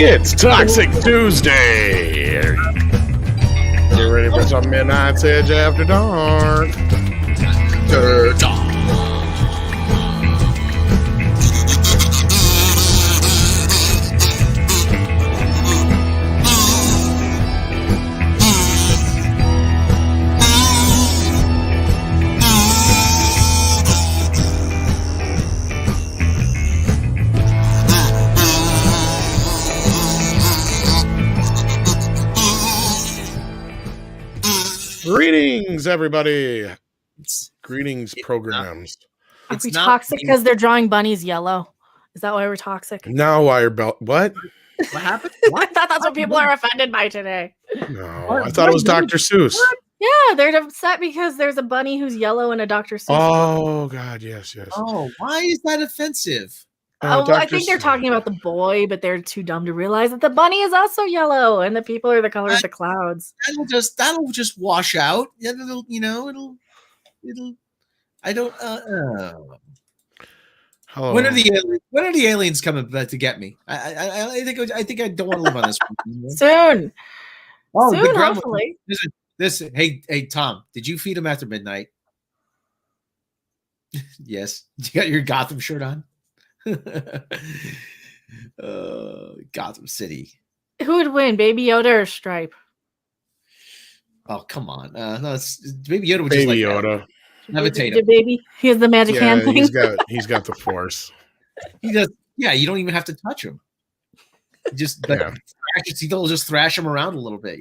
It's Toxic Tuesday. Get ready for some Midnight's Edge After Dark. Greetings, everybody. Greetings, programs. Are we toxic because they're drawing bunnies yellow? Is that why we're toxic? Now why are what? What happened? I thought that's what people are offended by today. No, I thought it was Dr. Seuss. Yeah, they're upset because there's a bunny who's yellow and a Dr. Seuss. Oh, God, yes. Oh, why is that offensive? Well, I think they're talking about the boy, but they're too dumb to realize that the bunny is also yellow and the people are the color of the clouds. That'll just wash out. It'll. I don't. Hello. When are the aliens coming to get me? I think I don't want to live on this. Soon. Oh, soon, hopefully. Listen, hey, Tom, did you feed him after midnight? Yes. You got your Gotham shirt on? Gotham City. Who would win, Baby Yoda or Stripe? Oh, come on. No, Baby Yoda would Baby just like Yoda. levitate him. Baby, he has the magic hand thing. He's got the force. He does. Yeah, you don't even have to touch him. He'll just thrash him around a little bit,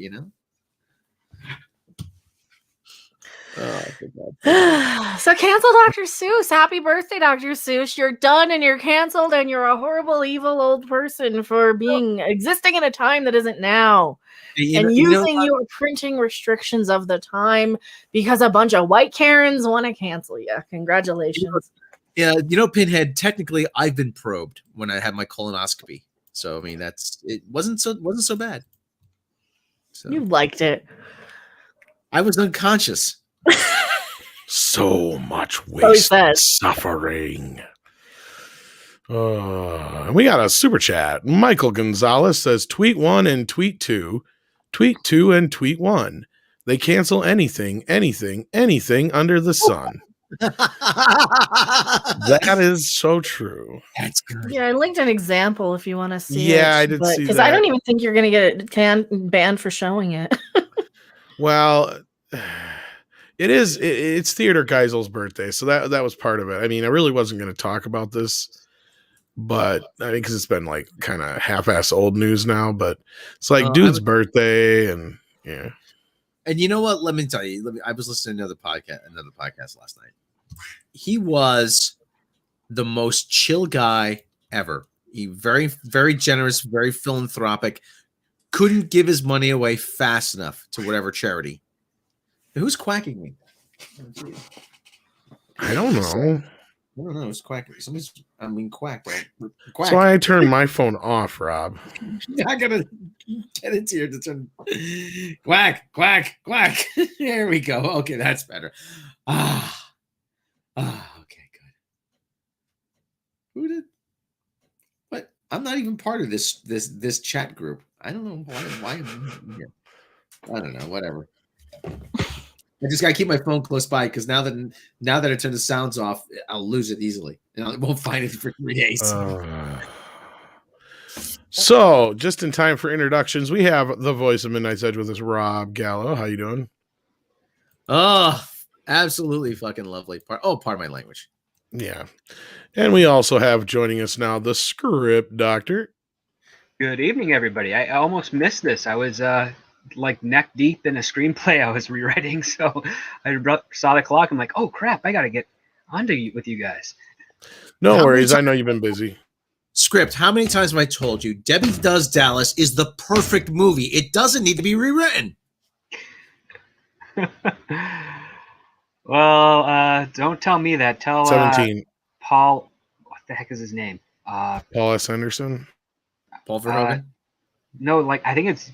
So cancel Dr. Seuss. Happy birthday, Dr. Seuss. You're done and you're canceled and you're a horrible, evil old person for existing in a time that isn't now. Using your printing restrictions of the time because a bunch of white Karens want to cancel you. Congratulations. Yeah, Pinhead, technically I've been probed when I had my colonoscopy. So I mean it wasn't so bad. So you liked it. I was unconscious. So much waste suffering. We got a super chat. Michael Gonzalez says, tweet 1 and tweet 2. Tweet 2 and tweet 1. They cancel anything under the sun. That is so true. That's good. Yeah, I linked an example if you want to see it. Yeah, I did see that. Because I don't even think you're going to get banned for showing it. Well, it's Theodore Geisel's birthday, so that was part of it. I mean, I really wasn't going to talk about this, but I mean, because it's been like kind of half-ass old news now, but it's like dude's birthday, and yeah. And you know what? Let me tell you. I was listening to another podcast last night. He was the most chill guy ever. He very, very generous, very philanthropic. Couldn't give his money away fast enough to whatever charity. Who's quacking me? I don't know. I don't know. It's quacking. Quack. Right? That's why I turned my phone off, Rob. I gotta get into here to turn. Quack, quack, quack. There we go. Okay, that's better. Okay, good. Who did? What? I'm not even part of this chat group. I don't know why I'm here. I don't know. Whatever. I just gotta keep my phone close by because now that I turn the sounds off, I'll lose it easily and I won't find it for 3 days. So, just in time for introductions, we have the voice of Midnight's Edge with us, Rob Gallo. How you doing? Oh, absolutely fucking lovely. Pardon my language. Yeah, and we also have joining us now the script doctor. Good evening, everybody. I almost missed this. I was like neck deep in a screenplay I was rewriting, so I saw the clock. I'm like, oh crap, I gotta get onto with you guys. No worries, I know you've been busy. Script, how many times have I told you Debbie Does Dallas is the perfect movie? It doesn't need to be rewritten. Well, don't tell me that. Tell 17. Paul. What the heck is his name? Paul S. Anderson. Paul Verhoeven. No, I think it's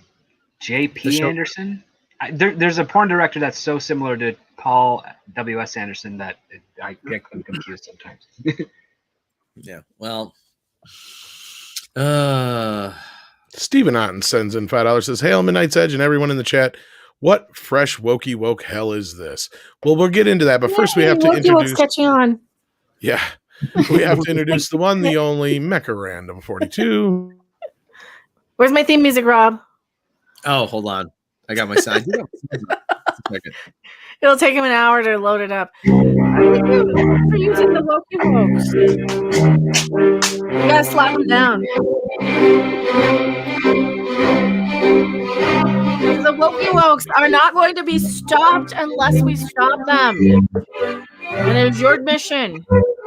J.P. Anderson. There's a porn director that's so similar to Paul W.S. Anderson that I get confused sometimes. Yeah. Well, Stephen Otten sends in $5, says, Hail Midnight's Edge and everyone in the chat. What fresh wokey woke hell is this? Well, we'll get into that, but first we have to introduce. Catching on. Yeah, we have to introduce the one, the only Mecha Random 42. Where's my theme music, Rob? Oh, hold on. I got my side. It'll take him an hour to load it up. For using the wokey wokes. You gotta slap them down. The wokey wokes are not going to be stopped unless we stop them. And it is your mission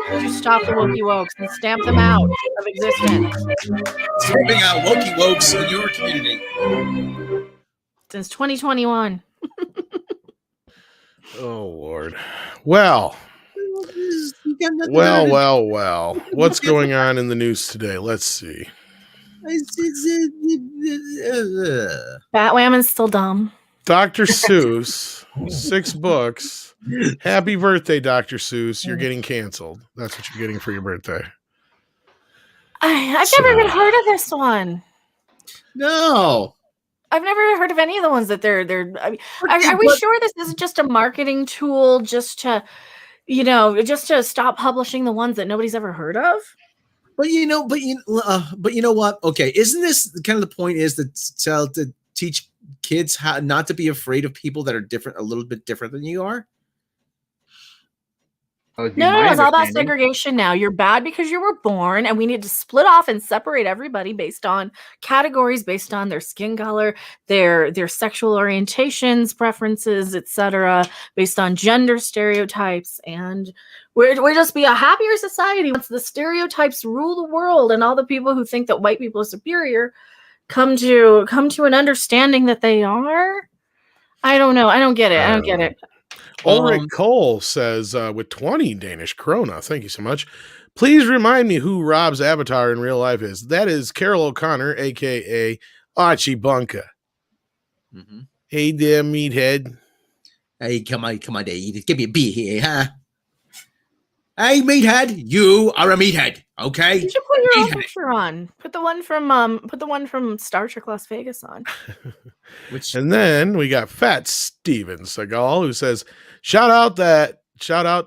to stop the wokey wokes and stamp them out of existence. Stamping out wokey wokes in your community. Since 2021. Oh, Lord. Well. What's going on in the news today? Let's see. Batwoman's still dumb. Dr. Seuss, 6 books. Happy birthday, Dr. Seuss. You're getting canceled. That's what you're getting for your birthday. I've never even heard of this one. No. I've never heard of any of the ones that they're. I mean, are we sure this isn't just a marketing tool, just to stop publishing the ones that nobody's ever heard of? But you know what? Okay, isn't this kind of the point? Is to teach kids how not to be afraid of people that are different, a little bit different than you are? No, it's all about segregation now. You're bad because you were born, and we need to split off and separate everybody based on categories, based on their skin color, their sexual orientations, preferences, etc., based on gender stereotypes. And we'll just be a happier society once the stereotypes rule the world, and all the people who think that white people are superior come to an understanding that they are. I don't know. I don't get it. Ulrich Cole says, with 20 Danish krona, thank you so much. Please remind me who Rob's avatar in real life is. That is Carol O'Connor, a.k.a. Archie Bunker. Mm-hmm. Hey there, meathead. Hey, come on, there. Give me a beer here, huh? Hey, meathead, you are a meathead, okay? You should put your own picture on. Put the one from Star Trek Las Vegas on. And then we got Fat Steven Seagal, who says, shout out to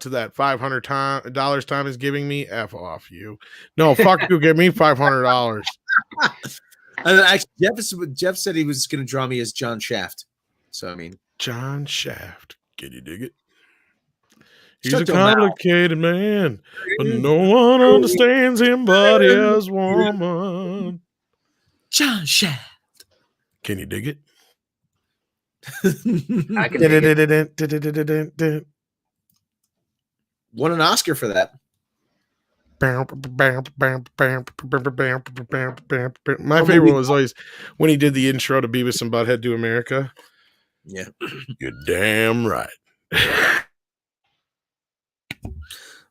that $500 Tom is giving me. F off you. No, fuck you, give me $500. Actually, Jeff said he was going to draw me as John Shaft. So, I mean. John Shaft. Can you dig it? He's a complicated man, but no one understands him but his woman. John Shaft. Can you dig it? I can dig it. Won an Oscar for that. My favorite was always when he did the intro to Beavis and Butthead Do America. Yeah. You're damn right.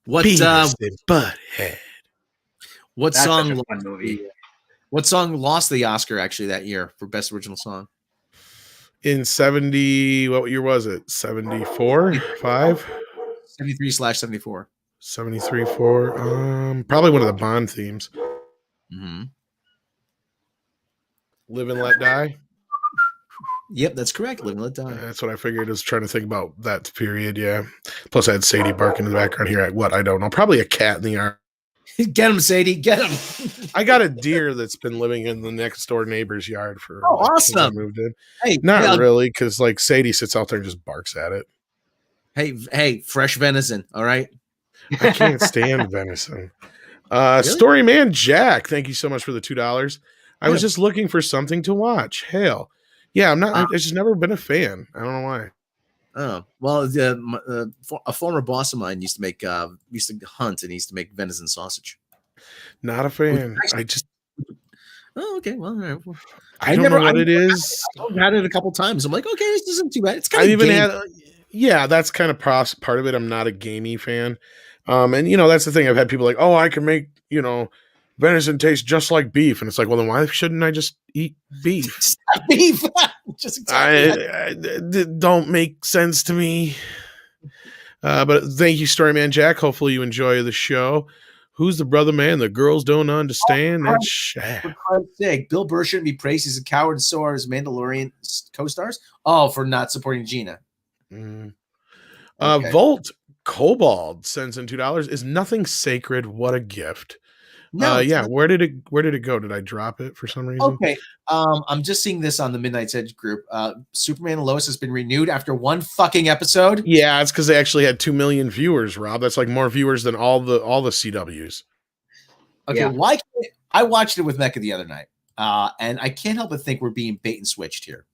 What Beavis and Butthead. What That's song? such a fun movie. What song lost the Oscar actually that year for Best Original Song? In 70, what year was it? 74? 5? 73/74. 73, 4. Probably one of the Bond themes. Mm-hmm. Live and Let Die. Yep, that's correct. Live and Let Die. That's what I figured. I was trying to think about that period. Yeah. Plus, I had Sadie barking in the background here. I don't know. Probably a cat in the yard. Get him, Sadie. Get him. I got a deer that's been living in the next door neighbor's yard for. Awesome. Since I moved in. Hey, not really, because like Sadie sits out there and just barks at it. Hey, fresh venison. All right. I can't stand venison. Really? Storyman Jack, thank you so much for the $2. I was just looking for something to watch. Hail. Yeah, I'm not. I've just never been a fan. I don't know why. Oh well, a former boss of mine used to hunt and he used to make venison sausage. Not a fan. I just. Oh, okay. Well, all right. I don't know what it is. I've had it a couple times. I'm like, okay, this isn't too bad. It's kind I of. even had. Yeah, that's kind of part of it. I'm not a gamey fan. And that's the thing. I've had people like, oh, I can make venison tastes just like beef, and it's like, well, then why shouldn't I just eat beef? Beef, just exactly. I don't make sense to me. But thank you, Storyman Jack. Hopefully, you enjoy the show. Who's the brother man the girls don't understand? That's Shaft. For Christ's sake, Bill Burr shouldn't be praised. He's a coward, and so are his Mandalorian co-stars. Oh, for not supporting Gina. Mm. Okay. Volt Cobalt sends in $2. Is nothing sacred? What a gift. No, yeah. Where did it go? Did I drop it for some reason? Okay. I'm just seeing this on the Midnight's Edge group. Superman and Lois has been renewed after one fucking episode. Yeah, it's because they actually had 2 million viewers, Rob. That's like more viewers than all the CWs. Okay, Yeah. why can't I watched it with Mecca the other night. And I can't help but think we're being bait and switched here.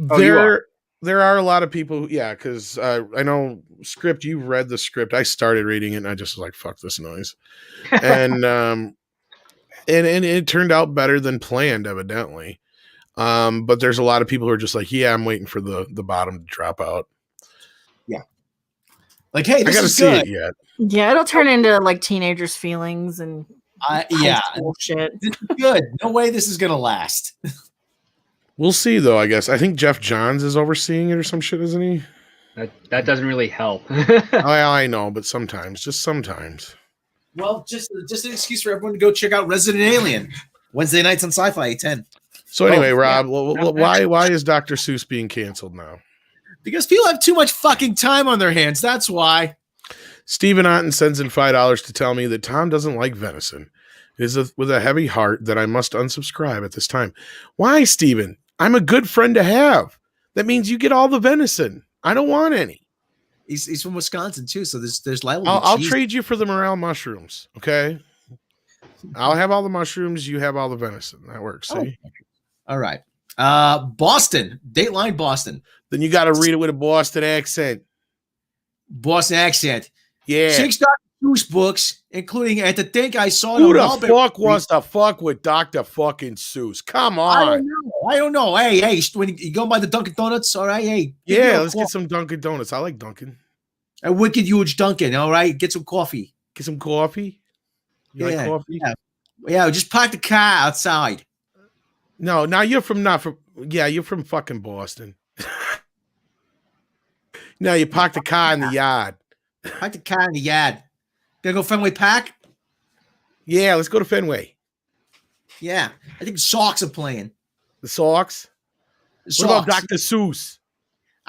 Oh, There are a lot of people, yeah, because I know script, you read the script. I started reading it and I just was like, fuck this noise. And and it turned out better than planned, evidently. But there's a lot of people who are just like, yeah, I'm waiting for the bottom to drop out. Yeah. Like, hey, this I gotta is see good. it yet. Yeah, it'll turn into like teenagers' feelings and Yeah, shit. this is good. No way this is gonna last. We'll see, though, I guess. I think Jeff Johns is overseeing it or some shit, isn't he? That doesn't really help. I know, but sometimes, just sometimes. Well, just an excuse for everyone to go check out Resident Alien Wednesday nights on Sci-Fi 10. So anyway, Rob, yeah. why is Dr. Seuss being canceled now? Because people have too much fucking time on their hands. That's why. Stephen Otten sends in $5 to tell me that Tom doesn't like venison. It is with a heavy heart that I must unsubscribe at this time. Why, Stephen? I'm a good friend to have. That means you get all the venison. I don't want any. He's from Wisconsin too, so there's liable. I'll trade you for the morel mushrooms. Okay, I'll have all the mushrooms. You have all the venison. That works. See? All right. Boston, Dateline Boston. Then you got to read it with a Boston accent. Boston accent. Yeah. 6 Dr. Seuss books, including I think I saw. Who the fuck wants to fuck with Dr. fucking Seuss? Come on. I don't know. Hey, when you go by the Dunkin' Donuts, all right. Hey, yeah, let's get some Dunkin' Donuts. I like Dunkin'. A wicked huge Dunkin'. All right, get some coffee. Get some coffee. You like coffee? Yeah. Just park the car outside. No, now you're from you're from fucking Boston. No, you park the car in the yard. Park the car in the yard. Gonna go Fenway Park? Yeah, let's go to Fenway. Yeah, I think the Sox are playing. The Sox? What about Dr. Seuss?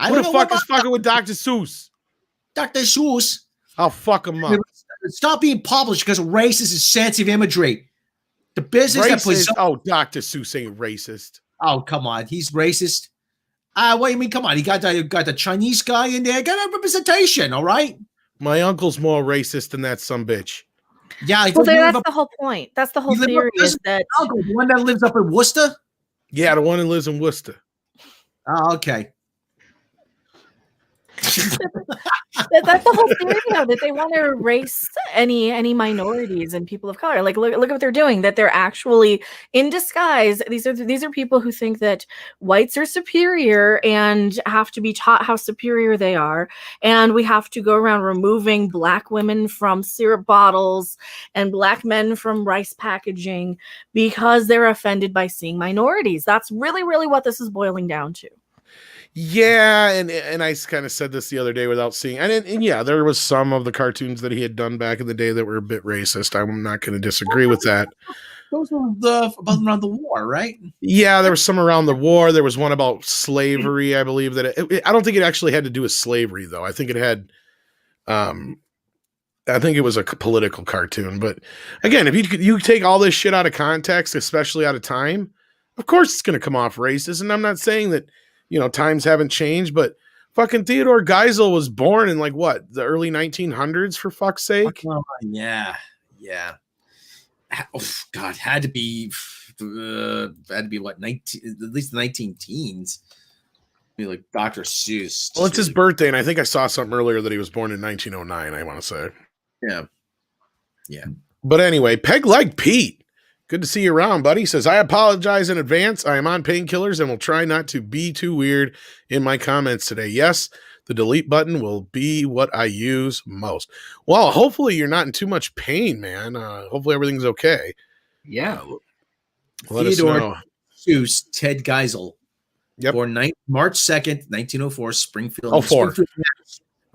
Who the fuck is fucking with Dr. Seuss? Dr. Seuss. I'll fuck him up. Stop being published because of racist and sensitive imagery. The business racist? Dr. Seuss ain't racist. Oh, come on. He's racist. What do you mean? Come on. He got the Chinese guy in there. Got a representation, all right? My uncle's more racist than that sumbitch. Yeah. Well, that's the whole point. That's the whole theory is that uncle, the one that lives up in Worcester? Yeah, the one that lives in Worcester. Oh, okay. That's the whole theory, though, that they want to erase any minorities and people of color. Like, look at what they're doing. That they're actually in disguise. These are people who think that whites are superior and have to be taught how superior they are. And we have to go around removing black women from syrup bottles and black men from rice packaging because they're offended by seeing minorities. That's really, really what this is boiling down to. Yeah, and I kind of said this the other day without seeing, and yeah, there was some of the cartoons that he had done back in the day that were a bit racist. I'm not going to disagree with that. Those were about around the war, right? Yeah, there was some around the war. There was one about slavery, I believe that I don't think it actually had to do with slavery, though. I think it had, I think it was a political cartoon. But again, if you take all this shit out of context, especially out of time, of course it's going to come off racist. And I'm not saying that, times haven't changed, but fucking Theodore Geisel was born in like what, the early 1900s, for fuck's sake. Yeah. Oh, God, had to be what, 19, at least the 19 teens. Be like Dr. Seuss. Well, it's his birthday, and I think I saw something earlier that he was born in 1909. I want to say. Yeah. But anyway, Peg Leg Pete. Good to see you around, buddy. Says, I apologize in advance. I am on painkillers and will try not to be too weird in my comments today. Yes, the delete button will be what I use most. Well, hopefully you're not in too much pain, man. Hopefully everything's okay. Yeah. Let us know. Seuss, Ted Geisel. Yep. Born March 2nd, 1904, Springfield. Oh, four.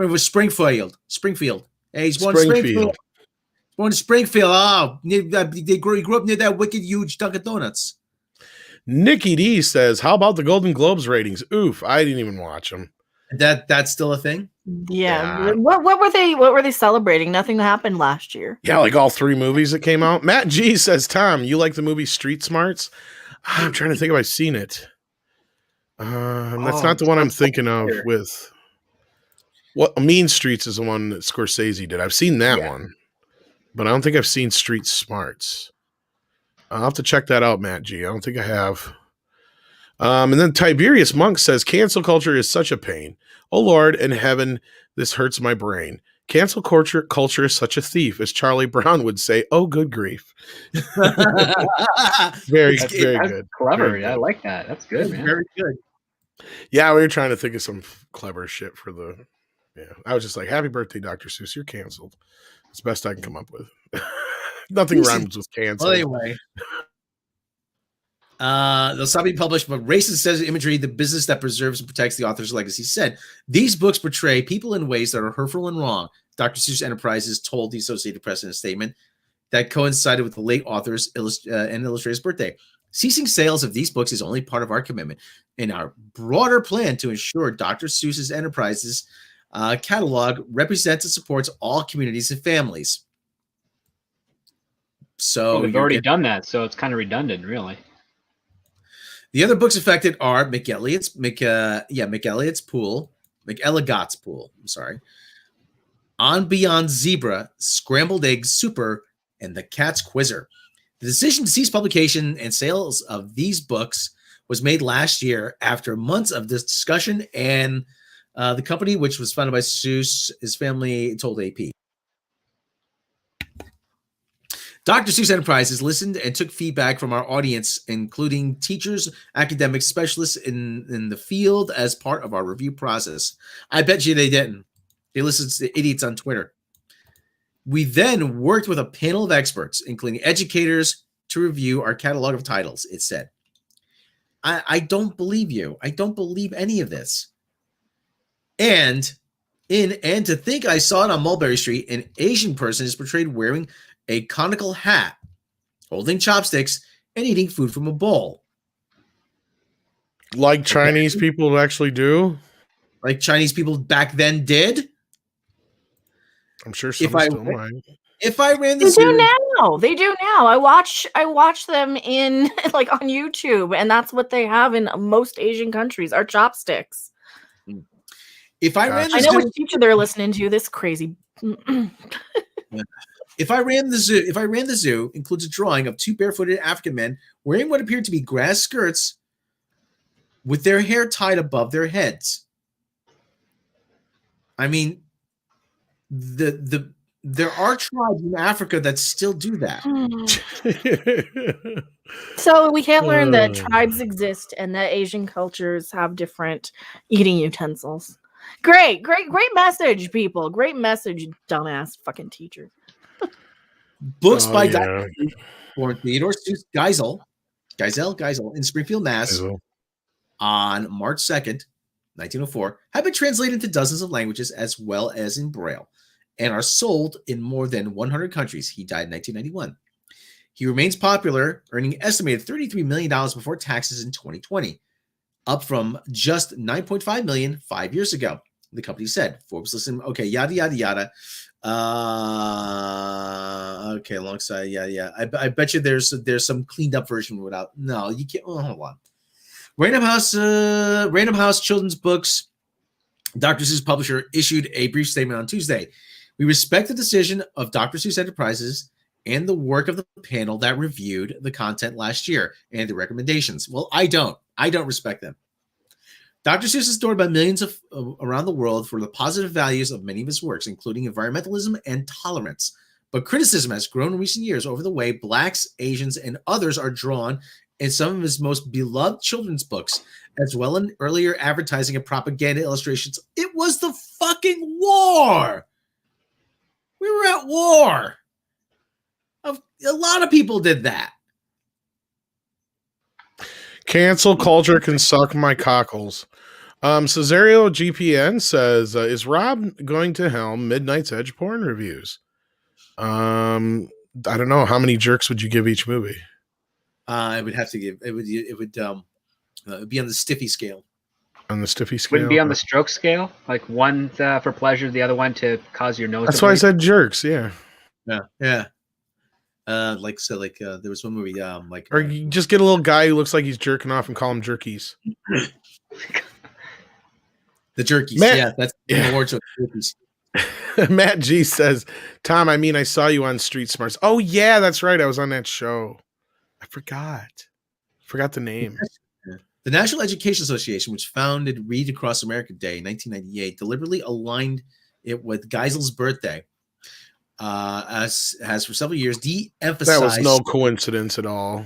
Springfield. Springfield. Hey, he's born in Springfield. Born in Springfield. Oh, they grew up near that wicked huge Dunkin' Donuts. Nikki D says, "How about the Golden Globes ratings?" Oof, I didn't even watch them. That's still a thing. Yeah. What were they celebrating? Nothing that happened last year. Yeah, like all 3 movies that came out. Matt G says, "Tom, you like the movie Street Smarts?" I'm trying to think if I've seen it. That's not the one I'm thinking of with what Mean Streets is the one that Scorsese did. I've seen that one, but I don't think I've seen Street Smarts. I'll have to check that out, Matt G. I don't think I have. And then Tiberius Monk says, "Cancel culture is such a pain. Oh Lord in heaven, this hurts my brain. Cancel culture is such a thief, as Charlie Brown would say. Oh, good grief." Very good. Clever. Very yeah, good. I like that. That's good, man. Very good. Yeah, we were trying to think of some clever shit for the. Yeah, I was just like, "Happy birthday, Dr. Seuss. You're canceled." It's the best I can come up with. Nothing rhymes with canceled. Well, anyway. They'll stop being published, but Racist Says Imagery, the business that preserves and protects the author's legacy, said these books portray people in ways that are hurtful and wrong. Dr. Seuss Enterprises told the Associated Press in a statement that coincided with the late author's and illustrator's birthday. Ceasing sales of these books is only part of our commitment in our broader plan to ensure Dr. Seuss's Enterprises catalog represents and supports all communities and families. So we've already done that, so it's kind of redundant, really. The other books affected are McElligot's Pool. I'm sorry. On Beyond Zebra, Scrambled Egg Super, and The Cat's Quizzer. The decision to cease publication and sales of these books was made last year after months of this discussion, and the company, which was founded by Seuss, his family, told AP. Dr. Seuss Enterprises listened and took feedback from our audience, including teachers, academic specialists in the field, as part of our review process. I bet you they didn't. They listened to the idiots on Twitter. We then worked with a panel of experts, including educators, to review our catalog of titles, it said. I don't believe you. I don't believe any of this. And to think I saw it on Mulberry Street, an Asian person is portrayed wearing a conical hat, holding chopsticks, and eating food from a bowl. Like Chinese people actually do? Like Chinese people back then did? I'm sure some still might. If I ran the They zoo, do now. They do now. I watch them in like on YouTube, and that's what they have in most Asian countries are chopsticks. If I ran the I know zoo, which teacher they're listening to. This crazy. If I ran the zoo includes a drawing of 2 barefooted African men wearing what appeared to be grass skirts with their hair tied above their heads. I mean, there are tribes in Africa that still do that. So we can't learn that tribes exist and that Asian cultures have different eating utensils. Great message, people. Great message, dumbass fucking teacher. Books by Dr. Theodore Seuss Geisel in Springfield, Mass. On March 2nd, 1904, have been translated into dozens of languages as well as in Braille, and are sold in more than 100 countries. He died in 1991. He remains popular, earning an estimated $33 million before taxes in 2020, up from just $9.5 million 5 years ago. The company said. Forbes listened. Okay, yada yada yada. Okay, alongside yeah. I bet you there's some cleaned up version without. No, you can't. Oh, hold on. Random House Children's Books. Dr. Seuss publisher issued a brief statement on Tuesday. We respect the decision of Dr. Seuss Enterprises and the work of the panel that reviewed the content last year and the recommendations. Well, I don't respect them. Dr. Seuss is adored by millions around the world for the positive values of many of his works, including environmentalism and tolerance. But criticism has grown in recent years over the way Blacks, Asians, and others are drawn in some of his most beloved children's books, as well as earlier advertising and propaganda illustrations. It was the fucking war. We were at war. A lot of people did that. Cancel culture can suck my cockles. Cesario GPN says, is Rob going to helm Midnight's Edge porn reviews? I don't know. How many jerks would you give each movie? I would have to give it would be on the Stiffy scale. On the Stiffy scale? Wouldn't be on the stroke scale? Like one for pleasure, the other one to cause your nose. That's why I said jerks. Yeah. Yeah. There was one movie, or you just get a little guy who looks like he's jerking off and call him jerkies. The jerkies. That's the award show. Jerkies. Matt G says, Tom, I saw you on Street Smarts. Oh yeah, that's right. I was on that show. I forgot the name. The National Education Association, which founded Read Across America Day in 1998, deliberately aligned it with Geisel's birthday. As has for several years de-emphasized. That was no coincidence at all.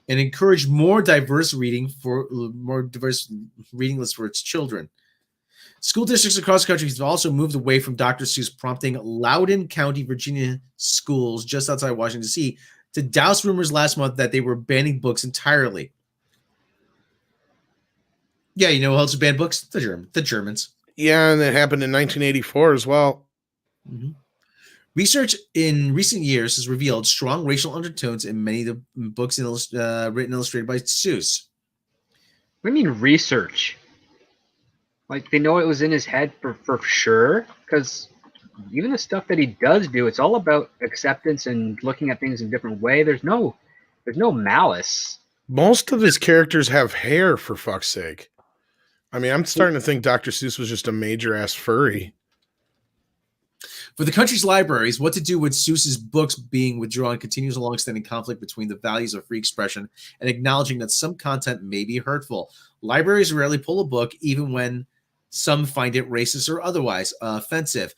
And encouraged more diverse reading lists for its children. School districts across the country have also moved away from Dr. Seuss, prompting Loudoun County, Virginia schools just outside Washington, D.C. to douse rumors last month that they were banning books entirely. Yeah, you know who else banned books? The Germans. Yeah, and it happened in 1984 as well. Mm-hmm. Research in recent years has revealed strong racial undertones in many of the books written and illustrated by Seuss. What do you mean research? Like they know it was in his head for sure? Because even the stuff that he does do, it's all about acceptance and looking at things in a different way. There's no malice. Most of his characters have hair, for fuck's sake. I'm starting to think Dr. Seuss was just a major-ass furry. For the country's libraries, what to do with Seuss's books being withdrawn continues a long-standing conflict between the values of free expression and acknowledging that some content may be hurtful. Libraries rarely pull a book, even when some find it racist or otherwise offensive,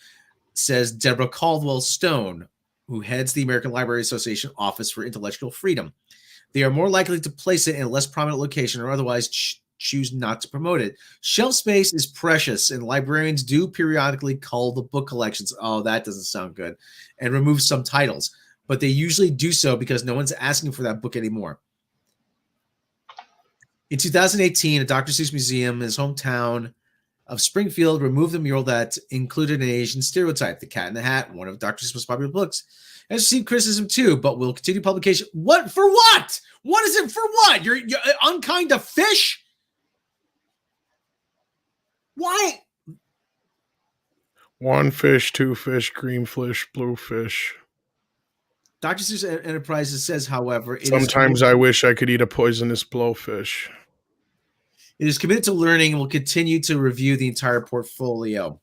says Deborah Caldwell Stone, who heads the American Library Association Office for Intellectual Freedom. They are more likely to place it in a less prominent location or otherwise choose not to promote it. Shelf space is precious, and librarians do periodically cull the book collections. Oh, that doesn't sound good. And remove some titles. But they usually do so because no one's asking for that book anymore. In 2018, a Dr. Seuss museum in his hometown of Springfield removed the mural that included an Asian stereotype. The Cat in the Hat, one of Dr. Seuss' most popular books, has received criticism too, but will continue publication. What? For what? What is it for what? You're unkind to fish? Why? One fish, two fish, green fish, blue fish. Dr. Seuss Enterprises says, however, sometimes I wish I could eat a poisonous blowfish. It is committed to learning and will continue to review the entire portfolio.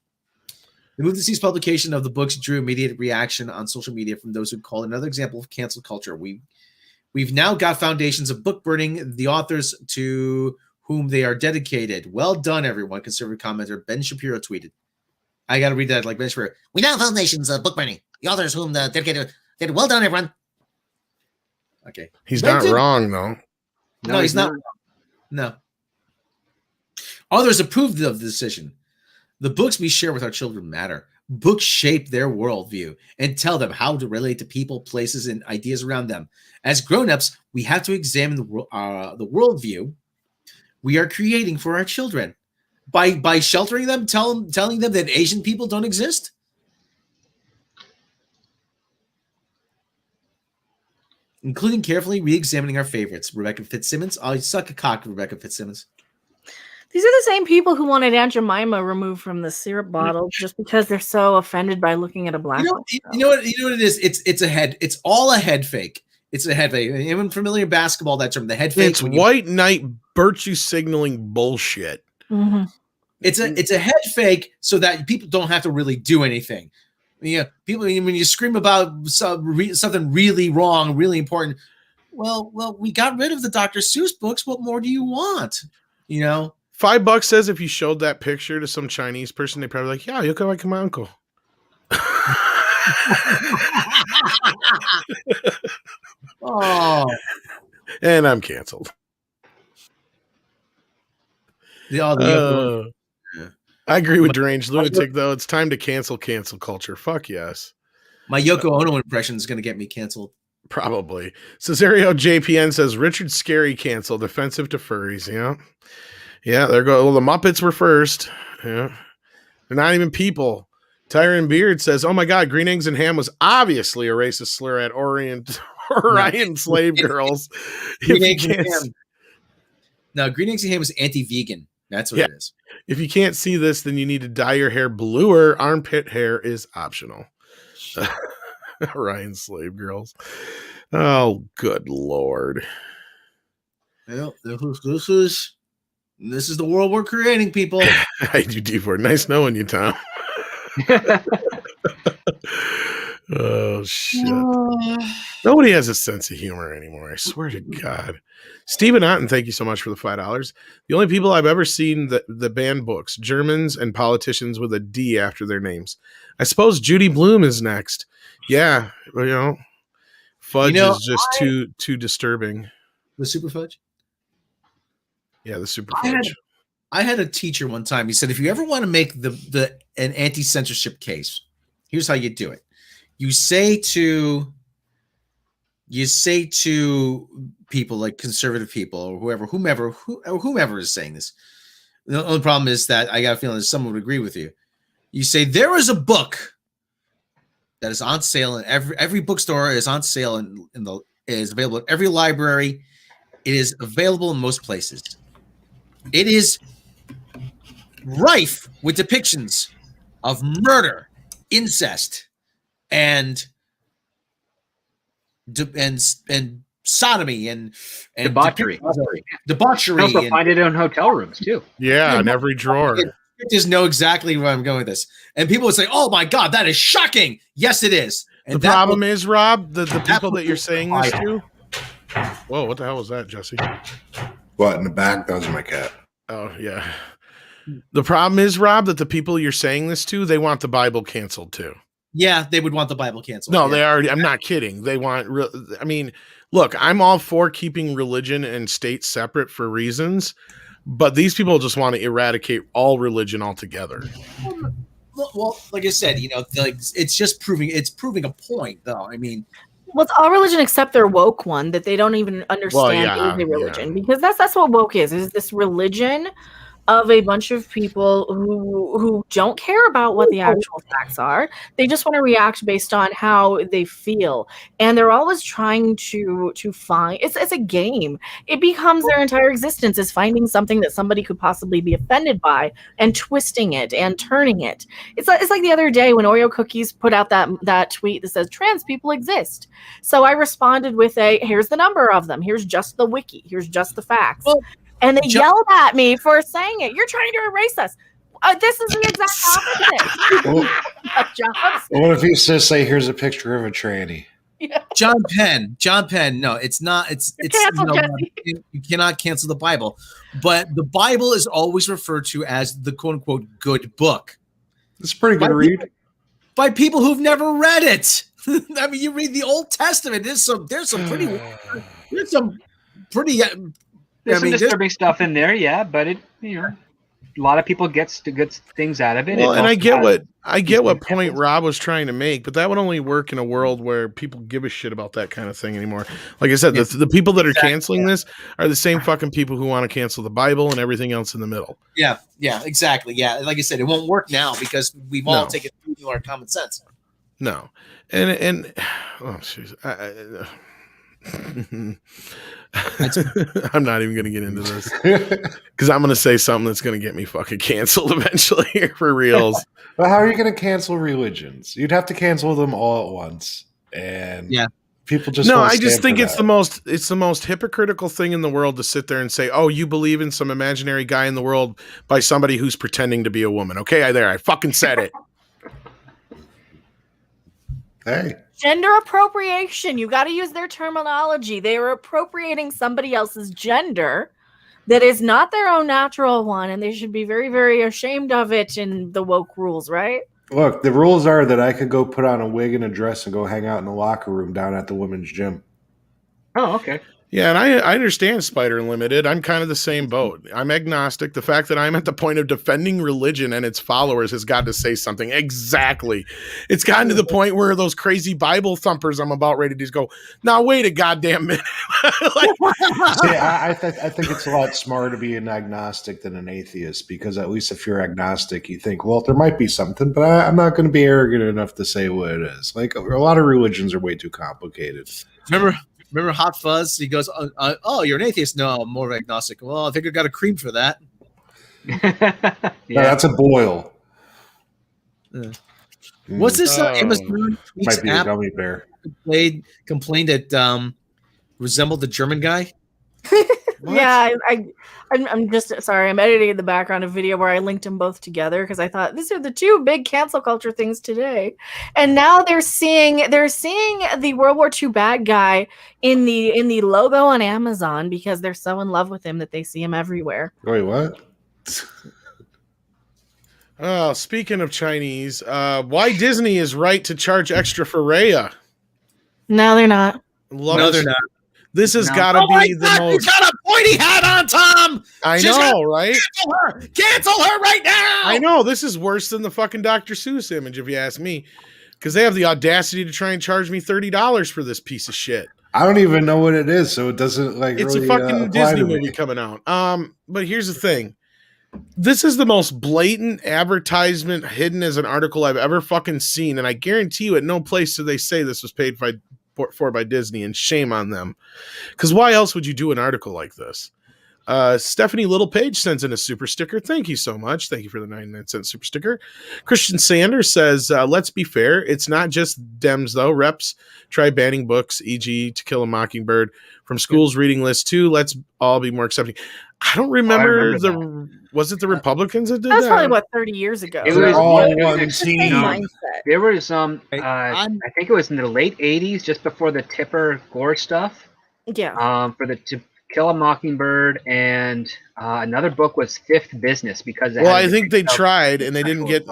The move to cease publication of the books drew immediate reaction on social media from those who call it another example of cancel culture. We've now got foundations of book burning, the authors to whom they are dedicated. Well done, everyone, conservative commenter Ben Shapiro tweeted. I got to read that like Ben Shapiro. We now have foundations of book burning, the authors whom the dedicated. Well done, everyone. Okay. He's not wrong, though. No, he's not. No. Others approved of the decision. The books we share with our children matter. Books shape their worldview and tell them how to relate to people, places, and ideas around them. As grown-ups, we have to examine the worldview we are creating for our children. By sheltering them, telling them that Asian people don't exist? Including carefully re-examining our favorites. Rebecca Fitzsimmons. Oh, you suck a cock, Rebecca Fitzsimmons. These are the same people who wanted Aunt Jemima removed from the syrup bottle just because they're so offended by looking at a black. You know what it is? It's a head. It's all a head fake. It's a head fake. Anyone familiar with basketball? That term, the head fake. It's white knight virtue signaling bullshit. Mm-hmm. It's a head fake so that people don't have to really do anything. People, when you scream about something really wrong, really important. Well, we got rid of the Dr. Seuss books. What more do you want? $5 says if you showed that picture to some Chinese person, they'd probably be like, yeah, you look like my uncle. Oh. And I'm canceled. I agree with Deranged Lunatic, though. It's time to cancel culture. Fuck yes. My Yoko Ono impression is going to get me canceled. Probably. Cesario JPN says Richard Scarry canceled, offensive to furries. Yeah, there go. Well, the Muppets were first. Yeah, they're not even people. Tyron Beard says, "Oh my God, green eggs and ham was obviously a racist slur at Orion slave girls." Green eggs and ham. No, green eggs and ham is anti-vegan. That's what it is. If you can't see this, then you need to dye your hair bluer. Armpit hair is optional. Orion slave girls. Oh, good Lord. Well, this is the world we're creating, people. I do D4. Nice knowing you, Tom. Oh shit! Nobody has a sense of humor anymore. I swear to God. Stephen Otten, thank you so much for the $5. The only people I've ever seen the ban books, Germans and politicians with a D after their names. I suppose Judy Blume is next. Yeah, fudge is just too disturbing. The super fudge. Yeah, the super fudge. I had a teacher one time. He said, if you ever want to make an anti-censorship case, here's how you do it. You say to people like conservative people or whomever is saying this. The only problem is that I got a feeling that someone would agree with you. You say there is a book that is on sale in every bookstore, is on sale is available at every library. It is available in most places. It is rife with depictions of murder, incest, and sodomy and debauchery. Debauchery. You also find it in hotel rooms too. Yeah, in every drawer. You just know exactly where I'm going with this. And people would say, "Oh my God, that is shocking." Yes, it is. And the problem is, Rob, the people that you're saying this to. Whoa, what the hell was that, Jesse? What, in the back? That was my cat. Oh, yeah. The problem is, Rob, that the people you're saying this to, they want the Bible canceled too. Yeah, they would want the Bible canceled. No, they already, I'm not kidding. They want, I mean, look, I'm all for keeping religion and state separate for reasons, but these people just want to eradicate all religion altogether. Well, like I said, it's proving a point, though. I mean, well, it's all religion except their woke one that they don't even understand is a religion, because that's what woke is this religion of a bunch of people who don't care about what the actual facts are. They just want to react based on how they feel. And they're always trying to find, it's a game. It becomes their entire existence is finding something that somebody could possibly be offended by and twisting it and turning it. It's like the other day when Oreo Cookies put out that tweet that says trans people exist. So I responded with here's the number of them. Here's just the wiki. Here's just the facts. Well, and they yelled at me for saying it. You're trying to erase us. This is the exact opposite. What if you just say, "Here's a picture of a tranny"? Yeah. John Penn. No, it's not. It's you cannot cancel the Bible, but the Bible is always referred to as the "quote unquote" good book. It's a pretty good read by people who've never read it. I mean, you read the Old Testament. There's some pretty. There's some disturbing stuff in there, yeah, but a lot of people gets to good things out of it. Well, and I get what point Rob was trying to make, but that would only work in a world where people give a shit about that kind of thing anymore. Like I said, the people that are canceling this are the same fucking people who want to cancel the Bible and everything else in the middle. Yeah, exactly. Yeah, like I said, it won't work now because we've all taken through our common sense. No, and oh jeez. I'm not even going to get into this because I'm going to say something that's going to get me fucking canceled eventually for reals. Well, how are you going to cancel religions? You'd have to cancel them all at once, and people just I just think it's the most hypocritical thing in the world to sit there and say, "Oh, you believe in some imaginary guy in the world by somebody who's pretending to be a woman." Okay, I fucking said it. Hey. Gender appropriation. You got to use their terminology. They are appropriating somebody else's gender that is not their own natural one, and they should be very, very ashamed of it in the woke rules, right? Look, the rules are that I could go put on a wig and a dress and go hang out in the locker room down at the women's gym. Oh, okay. Yeah, and I understand Spider Limited. I'm kind of the same boat. I'm agnostic. The fact that I'm at the point of defending religion and its followers has got to say something. Exactly. It's gotten to the point where those crazy Bible thumpers I'm about ready to just go, now wait a goddamn minute. Like, see, I think it's a lot smarter to be an agnostic than an atheist, because at least if you're agnostic, you think, well, there might be something, but I'm not going to be arrogant enough to say what it is. Like, a lot of religions are way too complicated. Remember Hot Fuzz? He goes, "Oh, you're an atheist? No, I'm more agnostic." Well, I think I got a cream for that. Yeah, no, that's a boil. What's this? Amazon might be a gummy bear. Complained that resembled the German guy. Yeah, I'm just sorry. I'm editing in the background a video where I linked them both together because I thought these are the two big cancel culture things today. And now they're seeing the World War II bad guy in the logo on Amazon because they're so in love with him that they see him everywhere. Wait, what? Oh, speaking of Chinese, why Disney is right to charge extra for Raya? No, they're not. They're not. This has got to be the most. You got a pointy hat on, Tom. I know, right? Cancel her right now. I know. This is worse than the fucking Dr. Seuss image, if you ask me, because they have the audacity to try and charge me $30 for this piece of shit. I don't even know what it is, so it doesn't like. It's really, a fucking Disney movie coming out. But here's the thing. This is the most blatant advertisement hidden as an article I've ever fucking seen, and I guarantee you, at no place do they say this was paid for by Disney, and shame on them. Because why else would you do an article like this? Stephanie Littlepage sends in a super sticker. Thank you so much. Thank you for the 99-cent super sticker. Christian Sanders says, let's be fair. It's not just Dems, though. Reps try banning books, e.g. To Kill a Mockingbird, from schools' reading list, too. Let's all be more accepting. I don't remember was it the Republicans that did that? That's probably, what, 30 years ago? It was all one team. There was I think it was in the late 80s, just before the Tipper Gore stuff. Yeah. For the To Kill a Mockingbird, and another book was Fifth Business, because I think they tried and they didn't get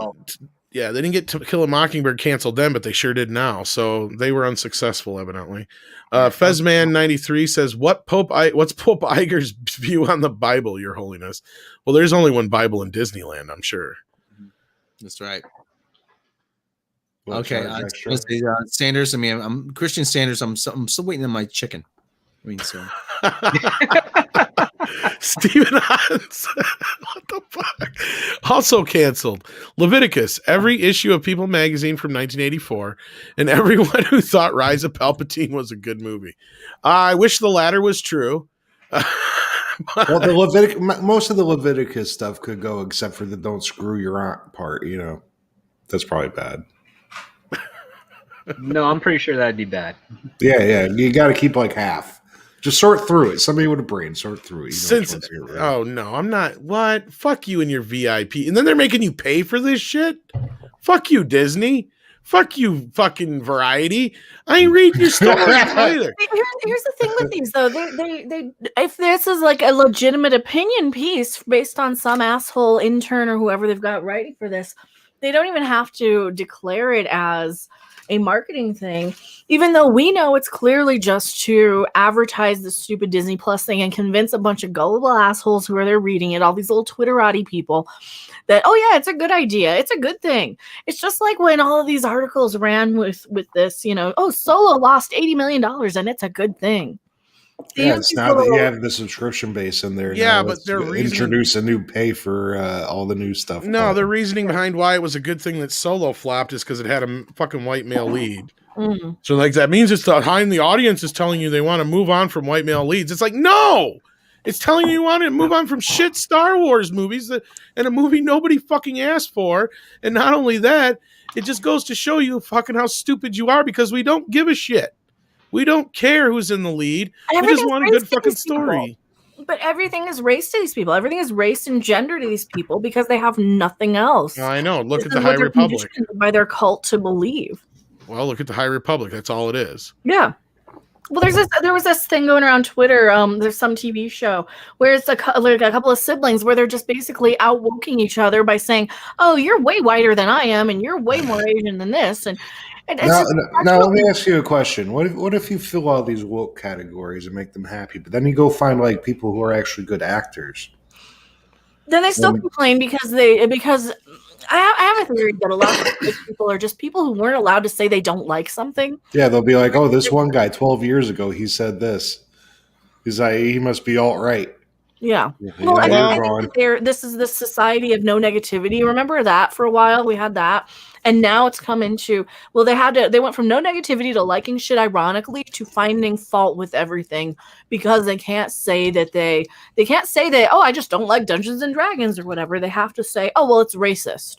they didn't get To Kill a Mockingbird canceled then, but they sure did now. So they were unsuccessful, evidently. Fezman93 says, what's Pope Iger's view on the Bible, Your Holiness? Well, there's only one Bible in Disneyland, I'm sure. That's right. Okay, Sanders. I mean, I'm Christian Sanders. I'm still waiting on my chicken. I mean, so Stephen Hans. What the fuck? Also canceled. Leviticus, every issue of People magazine from 1984, and everyone who thought Rise of Palpatine was a good movie. I wish the latter was true. Well, most of the Leviticus stuff could go, except for the "don't screw your aunt" part. You know, that's probably bad. No, I'm pretty sure that'd be bad. Yeah. You got to keep like half. Just sort through it. Somebody with a brain, sort through it. Oh, no, I'm not. What? Fuck you and your VIP. And then they're making you pay for this shit? Fuck you, Disney. Fuck you, fucking Variety. I ain't reading your story either. Here's the thing with these, though. They if this is like a legitimate opinion piece based on some asshole intern or whoever they've got writing for this, they don't even have to declare it as a marketing thing, even though we know it's clearly just to advertise the stupid Disney Plus thing and convince a bunch of gullible assholes who are there reading it, all these little Twitterati people, that, oh yeah, it's a good idea. It's a good thing. It's just like when all of these articles ran with this, Solo lost $80 million and it's a good thing. Yeah, it's now that you have the subscription base in there. Yeah, but they're introduce a new pay for all the new stuff. No, the reasoning behind why it was a good thing that Solo flopped is because it had a fucking white male lead. Mm-hmm. So like that means it's behind the audience is telling you they want to move on from white male leads. It's like, no, it's telling you want to move on from shit Star Wars movies and a movie nobody fucking asked for. And not only that, it just goes to show you fucking how stupid you are, because we don't give a shit. We don't care who's in the lead. We just want a good fucking story. But everything is race to these people. Everything is race and gender to these people because they have nothing else. I know. Look at the High Republic. By their cult to believe. Well, look at the High Republic. That's all it is. Yeah. Well, there was this thing going around Twitter. There's some TV show where it's a couple of siblings where they're just basically outwoking each other by saying, "Oh, you're way whiter than I am, and you're way more Asian than this." It's Now, just, now let me ask you a question. What if you fill all these woke categories and make them happy, but then you go find like people who are actually good actors? then they still complain because I have a theory that a lot of these people are just people who weren't allowed to say they don't like something. Yeah, they'll be like, "Oh, this one guy 12 years ago, he said this. He's like, he must be alt right." Yeah. Yeah, Well, I you're think wrong. that this is the society of no negativity. Remember that for a while we had that, and now it's come into they went from no negativity to liking shit ironically to finding fault with everything because they can't say that oh, I just don't like Dungeons and Dragons or whatever. They have to say, oh well, it's racist.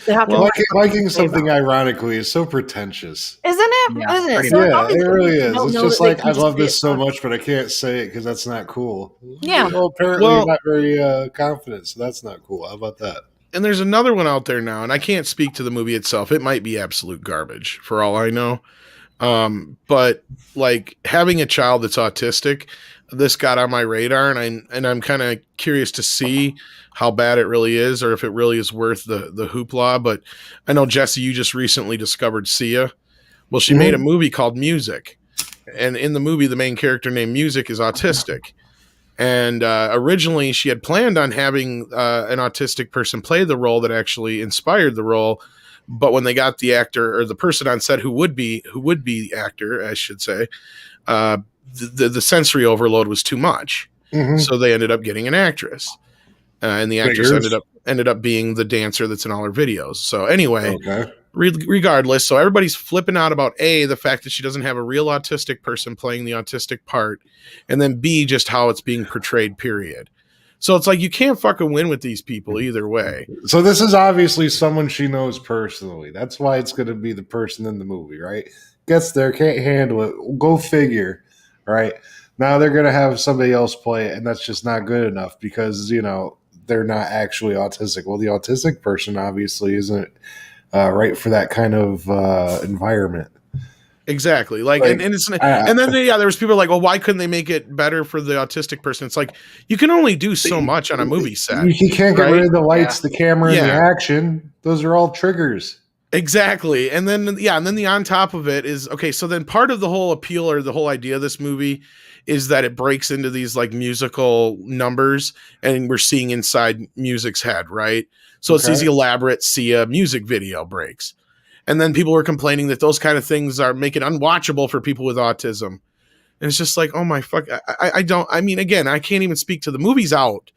They have to Liking something ironically is so pretentious. isn't it? Yeah, Isn't it? pretty So much. Yeah, all these it really idiots is. don't It's know just that they like can I just love say this it so fun. much, but I can't say it because that's not cool. Yeah. Well, apparently Well- you're not very confident, so that's not cool. How about that? And there's another one out there now, and I can't speak to the movie itself. It might be absolute garbage for all I know. But like having a child that's autistic, this got on my radar, and I'm kind of curious to see how bad it really is, or if it really is worth the hoopla. But I know, Jesse, you just recently discovered Sia. Well, she made a movie called Music, and in the movie, the main character named Music is autistic. And originally, she had planned on having an autistic person play the role that actually inspired the role. But when they got the actor or the person on set who would be the actor, I should say, the sensory overload was too much. Mm-hmm. So they ended up getting an actress, and the actress ended up being the dancer that's in all her videos. So anyway, regardless, so everybody's flipping out about A, the fact that she doesn't have a real autistic person playing the autistic part, and then B, just how it's being portrayed, period. So it's like you can't fucking win with these people either way. So this is obviously someone she knows personally. That's why it's going to be the person in the movie, right? Gets there, can't handle it. Go figure, right? Now they're going to have somebody else play it, and that's just not good enough because, they're not actually autistic. Well, the autistic person obviously isn't right for that kind of environment. Exactly. And then there was people like, well, why couldn't they make it better for the autistic person? It's like, you can only do so much on a movie set. You can't get rid of the lights, the camera, and the Yeah. action. Those are all triggers. Exactly. And then the on top of it is, okay, so then part of the whole appeal or the whole idea of this movie is that it breaks into these like musical numbers and we're seeing inside music's head, right? So it's these elaborate Sia music video breaks. And then people were complaining that those kind of things make it unwatchable for people with autism. And it's just like, oh my fuck. I mean, again, I can't even speak to the movie's out.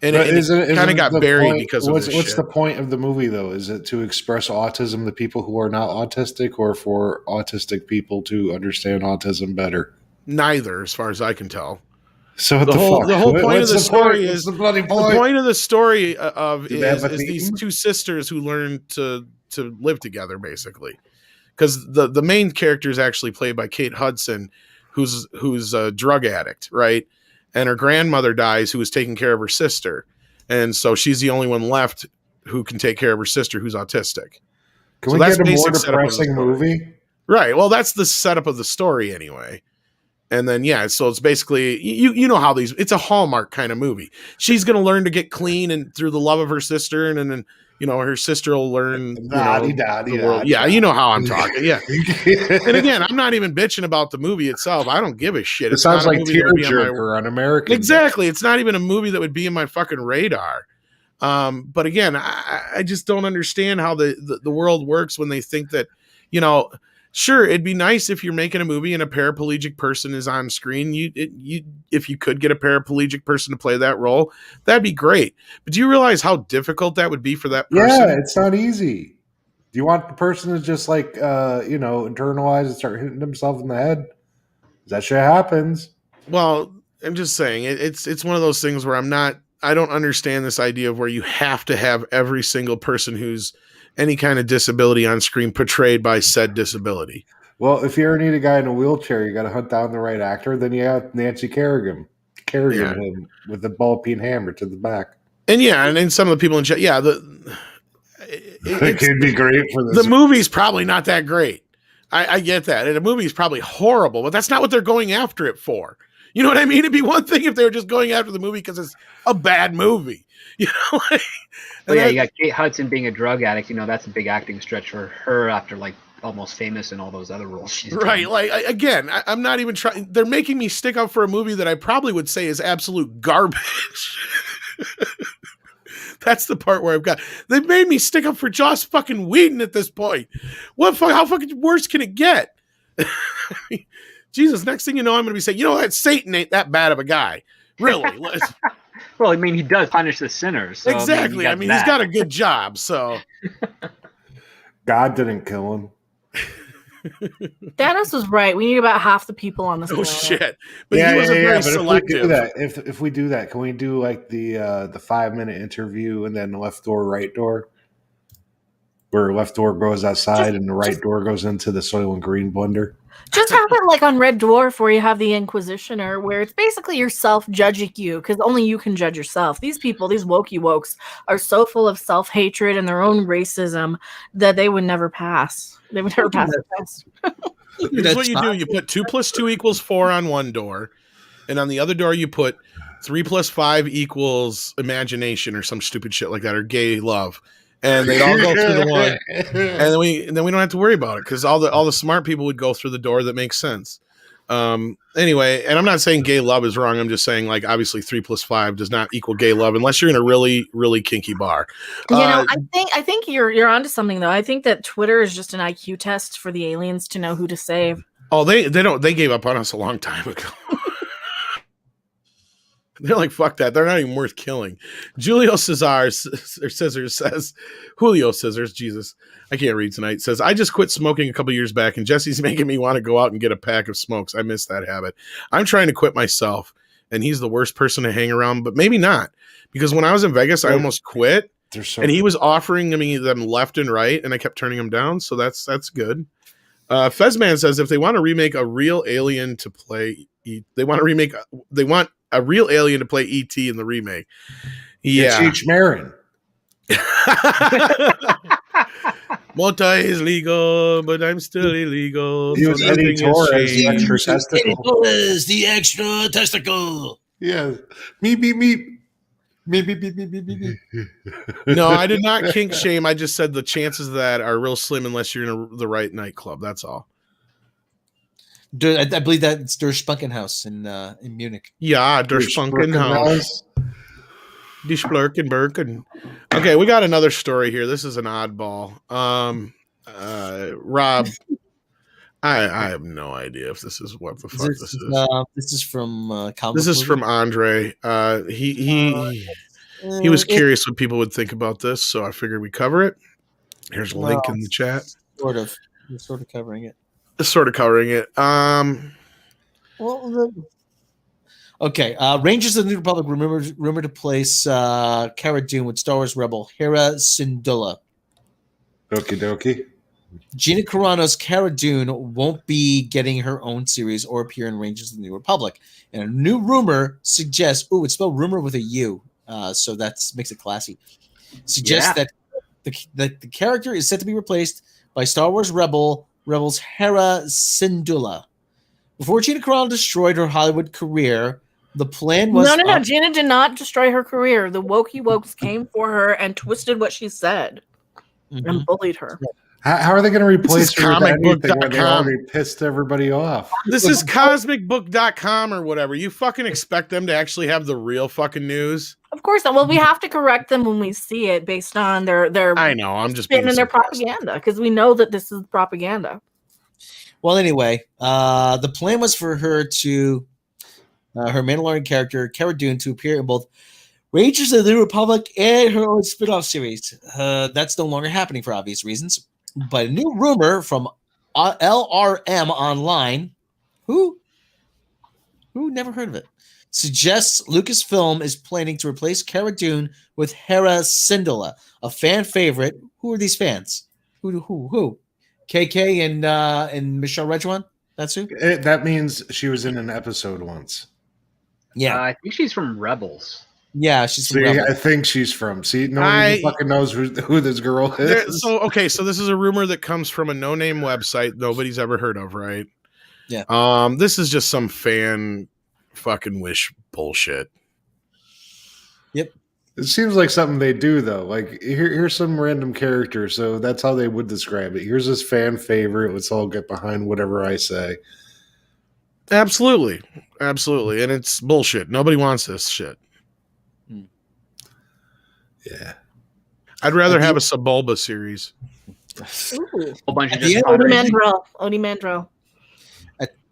And it kind of got buried because of this What's shit. the point of the movie, though? Is it to express autism to people who are not autistic or for autistic people to understand autism better? Neither, as far as I can tell. So the whole point of the story is the bloody the point. point of the story is have a these theme? two sisters who learn to live together, basically. Because the main character is actually played by Kate Hudson, who's a drug addict, right? And her grandmother dies, who was taking care of her sister, and so she's the only one left who can take care of her sister, who's autistic. Can So we that's get a more basic setup of the depressing story. movie? Right. Well, that's the setup of the story anyway. And then, so it's basically, you know how it's a Hallmark kind of movie. She's going to learn to get clean and through the love of her sister. And then, her sister will learn, the world. Yeah, you know how I'm talking. Yeah. And again, I'm not even bitching about the movie itself. I don't give a shit. It sounds like Tearjerker on American. Exactly. It's not even a movie that would be in my fucking radar. But again, I just don't understand how the world works when they think that, sure, it'd be nice if you're making a movie and a paraplegic person is on screen. If you could get a paraplegic person to play that role, that'd be great. But do you realize how difficult that would be for that person? Yeah, it's not easy. Do you want the person to just like internalize and start hitting himself in the head? That shit happens. Well, I'm just saying it's one of those things where I don't understand this idea of where you have to have every single person who's any kind of disability on screen portrayed by said disability. Well, if you ever need a guy in a wheelchair, you got to hunt down the right actor. Then you have Nancy Kerrigan him with the ball-peen hammer to the back. And and some of the people in chat, it could be great for this. The movie's probably not that great. I get that. And the movie's probably horrible, but that's not what they're going after it for. You know what I mean? It'd be one thing if they were just going after the movie because it's a bad movie. You got Kate Hudson being a drug addict. That's a big acting stretch for her after like almost famous in all those other roles she's Right. done. Like, again, I'm not even trying. They're making me stick up for a movie that I probably would say is absolute garbage. That's the part where I've got. They've made me stick up for Joss fucking Whedon at this point. How fucking worse can it get? Jesus, next thing you know, I'm going to be saying, that Satan ain't that bad of a guy. Really? Well, I mean, he does punish the sinners. So, Exactly. I mean, he's got a good job, so. God didn't kill him. Dennis was right. We need about half the people on this. Oh planet. shit! But he was very selective. If we do that, can we do like the 5-minute interview and then left door, right door, where left door goes outside and the right door goes into the Soil and Green blender? Just have it like on Red Dwarf, where you have the Inquisitioner, where it's basically yourself judging you, because only you can judge yourself. These people, these wokey wokes, are so full of self-hatred and their own racism that they would never pass. They would never pass the test. Here's what you do. You put 2 + 2 = 4 on one door, and on the other door you put 3 + 5 = imagination or some stupid shit like that, or gay love. And they'd all go through the one, and then we don't have to worry about it, because all the smart people would go through the door that makes sense. Anyway, and I'm not saying gay love is wrong. I'm just saying, like, obviously 3 + 5 does not equal gay love unless you're in a really, really kinky bar. I think you're onto something though. I think that Twitter is just an IQ test for the aliens to know who to save. Oh, they gave up on us a long time ago. They're like, fuck that. They're not even worth killing. Julio Scissors says, Julio Scissors, Jesus, I can't read tonight, says, I just quit smoking a couple years back, and Jesse's making me want to go out and get a pack of smokes. I miss that habit. I'm trying to quit myself, and he's the worst person to hang around, but maybe not. Because when I was in Vegas, I almost quit, and he was offering me them left and right, and I kept turning them down, so that's good. Fezman says, if they want to remake a real alien to play, they want a real alien to play E.T. in the remake. Yeah. It's Marin. Multi is legal, but I'm still illegal. He was Eddie Torres, the extra testicle. Eddie Torres, the extra testicle. Yeah. Me. No, I did not kink shame. I just said the chances of that are real slim unless you're in the right nightclub. That's all. I believe that's Der Spunkenhaus in Munich. Yeah, Der Spunkenhaus. Die Splurkenberken. Okay, we got another story here. This is an oddball. Rob, I have no idea if this is what the fuck this is. This is from This is from Andre. He was curious what people would think about this, so I figured we cover it. Here's a link in the chat. You're sort of covering it. Okay. Rangers of the New Republic rumored to place Cara Dune with Star Wars rebel Hera Syndulla. Okie dokie. Gina Carano's Cara Dune won't be getting her own series or appear in Rangers of the New Republic. And a new rumor suggests, it's spelled rumor with a U, so that makes it classy. Suggests that the character is set to be replaced by Star Wars Rebels Hera Syndulla. Before Gina Carano destroyed her Hollywood career, the plan was... No. Gina did not destroy her career. The wokey wokes came for her and twisted what she said and bullied her. How are they going to replace her with anything when they comicbook.com. already pissed everybody off? This is cosmicbook.com or whatever. You fucking expect them to actually have the real fucking news? Of course not. Well, we have to correct them when we see it based on their I know. I'm just spin and their propaganda, because we know that this is propaganda. Well, anyway, the plan was for her to her Mandalorian character Cara Dune to appear in both Rangers of the New Republic and her own spin-off series. That's no longer happening for obvious reasons. But a new rumor from LRM Online, who never heard of it, suggests Lucasfilm is planning to replace Cara Dune with Hera Syndulla, a fan favorite. Who are these fans? Who? KK and Michelle Redjwan? That's who? That means she was in an episode once. Yeah. I think she's from Rebels. Yeah, she's from Rebels. I think she's from. See, no one fucking knows who this girl is. So this is a rumor that comes from a no-name website nobody's ever heard of, right? Yeah. This is just some fan fucking wish bullshit. Yep. It seems like something they do, though. Like, here's some random character, so that's how they would describe it. Here's this fan favorite. Let's all get behind whatever I say. Absolutely. Absolutely. And it's bullshit. Nobody wants this shit. Yeah. I'd rather have a Sebulba series. Ooh. whole bunch of At the just end- fundraising. Odie Mandrell.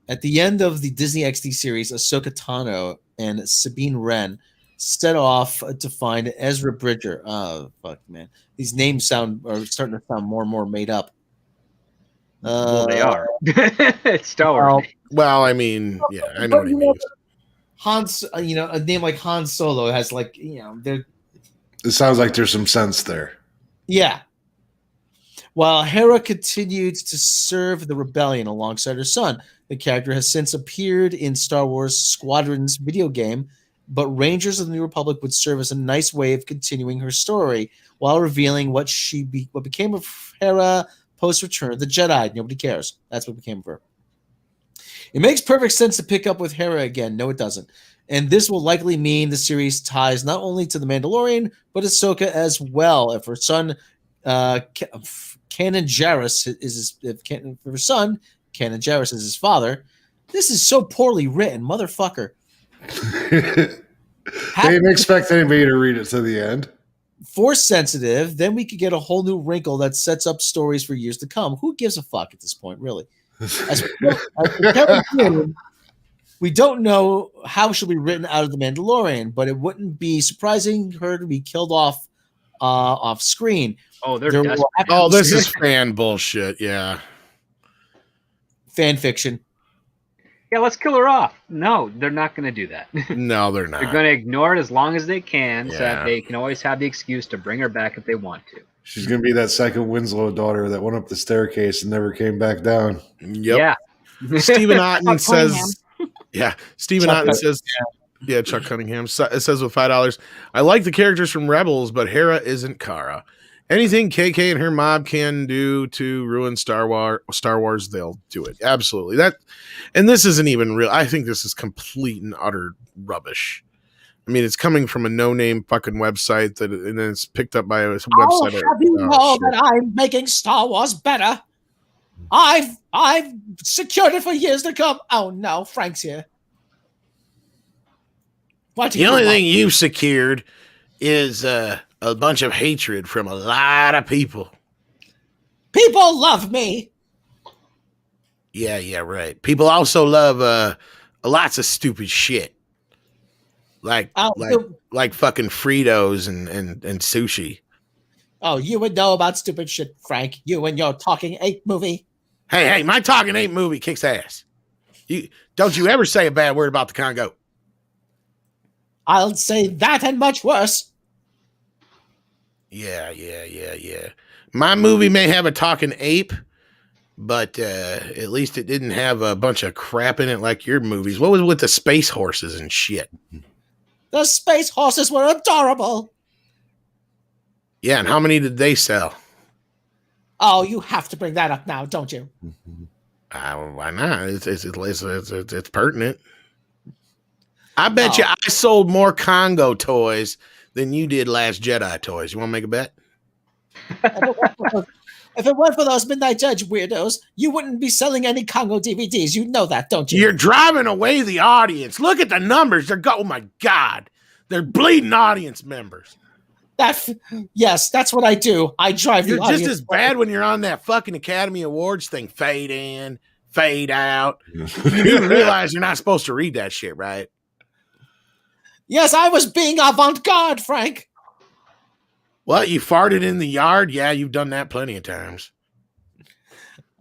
At the end of the Disney XD series, Ahsoka Tano and Sabine Wren set off to find Ezra Bridger. Oh, fuck, man. These names are starting to sound more and more made up. Well, they are. It's Star Wars. Well, I mean, yeah, I know what he means. Hans, a name like Han Solo has they're It sounds like there's some sense there. yeah. While Hera continued to serve the rebellion alongside her son, the character has since appeared in Star Wars Squadrons video game, but Rangers of the New Republic would serve as a nice way of continuing her story while revealing what became of Hera post Return of the Jedi. Nobody cares. That's what became of her. It makes perfect sense to pick up with Hera again. No, it doesn't. And this will likely mean the series ties not only to The Mandalorian, but Ahsoka as well. If her son, Kanan Jarrus, if her son, Kanan Jarrus, is his father, this is so poorly written, motherfucker. They didn't expect anybody to read it to the end. Force sensitive, then we could get a whole new wrinkle that sets up stories for years to come. Who gives a fuck at this point, really? As for Cara Dune, we don't know how she'll be written out of The Mandalorian, but it wouldn't be surprising her to be killed off screen. Oh, they're desperate. Oh, this is fan bullshit. Yeah. Fan fiction. Yeah, let's kill her off. No, they're not going to do that. No, they're not. They're going to ignore it as long as they can, so Yeah. that they can always have the excuse to bring her back if they want to. She's going to be that second Winslow daughter that went up the staircase and never came back down. Yep. Yeah. Stephen Otten Chuck Cunningham. says, yeah. Stephen Chuck Otten says, yeah, Chuck Cunningham. It says with $5, I like the characters from Rebels, but Hera isn't Cara. Anything KK and her mob can do to ruin Star Wars, they'll do it. Absolutely. And this isn't even real. I think this is complete and utter rubbish. I mean, it's coming from a no-name fucking website and then it's picked up by a website. I'll have you know that I'm making Star Wars better. I've secured it for years to come. Oh no, Frank's here. The only thing you've secured is a bunch of hatred from a lot of people. People love me. Yeah, right. People also love lots of stupid shit. Like fucking Fritos and sushi. Oh, you would know about stupid shit, Frank. You and your Talking Ape movie. Hey, my Talking Ape movie kicks ass. Don't you ever say a bad word about the Congo. I'll say that and much worse. Yeah. My movie may have a talking ape, but at least it didn't have a bunch of crap in it like your movies. What was with the space horses and shit? The space horses were adorable. Yeah, and how many did they sell? Oh, you have to bring that up now, don't you? Why not? It's pertinent. I bet you I sold more Congo toys than you did Last Jedi toys. You want to make a bet? If it weren't for those Midnight Judge weirdos, you wouldn't be selling any Congo DVDs. You know that, don't you? You're driving away the audience. Look at the numbers. Oh my God. They're bleeding audience members. Yes, that's what I do. I drive You're the audience. just as bad when you're on that fucking Academy Awards thing. Fade in, fade out. You realize you're not supposed to read that shit, right? Yes, I was being avant-garde, Frank. What, you farted in the yard? Yeah, you've done that plenty of times.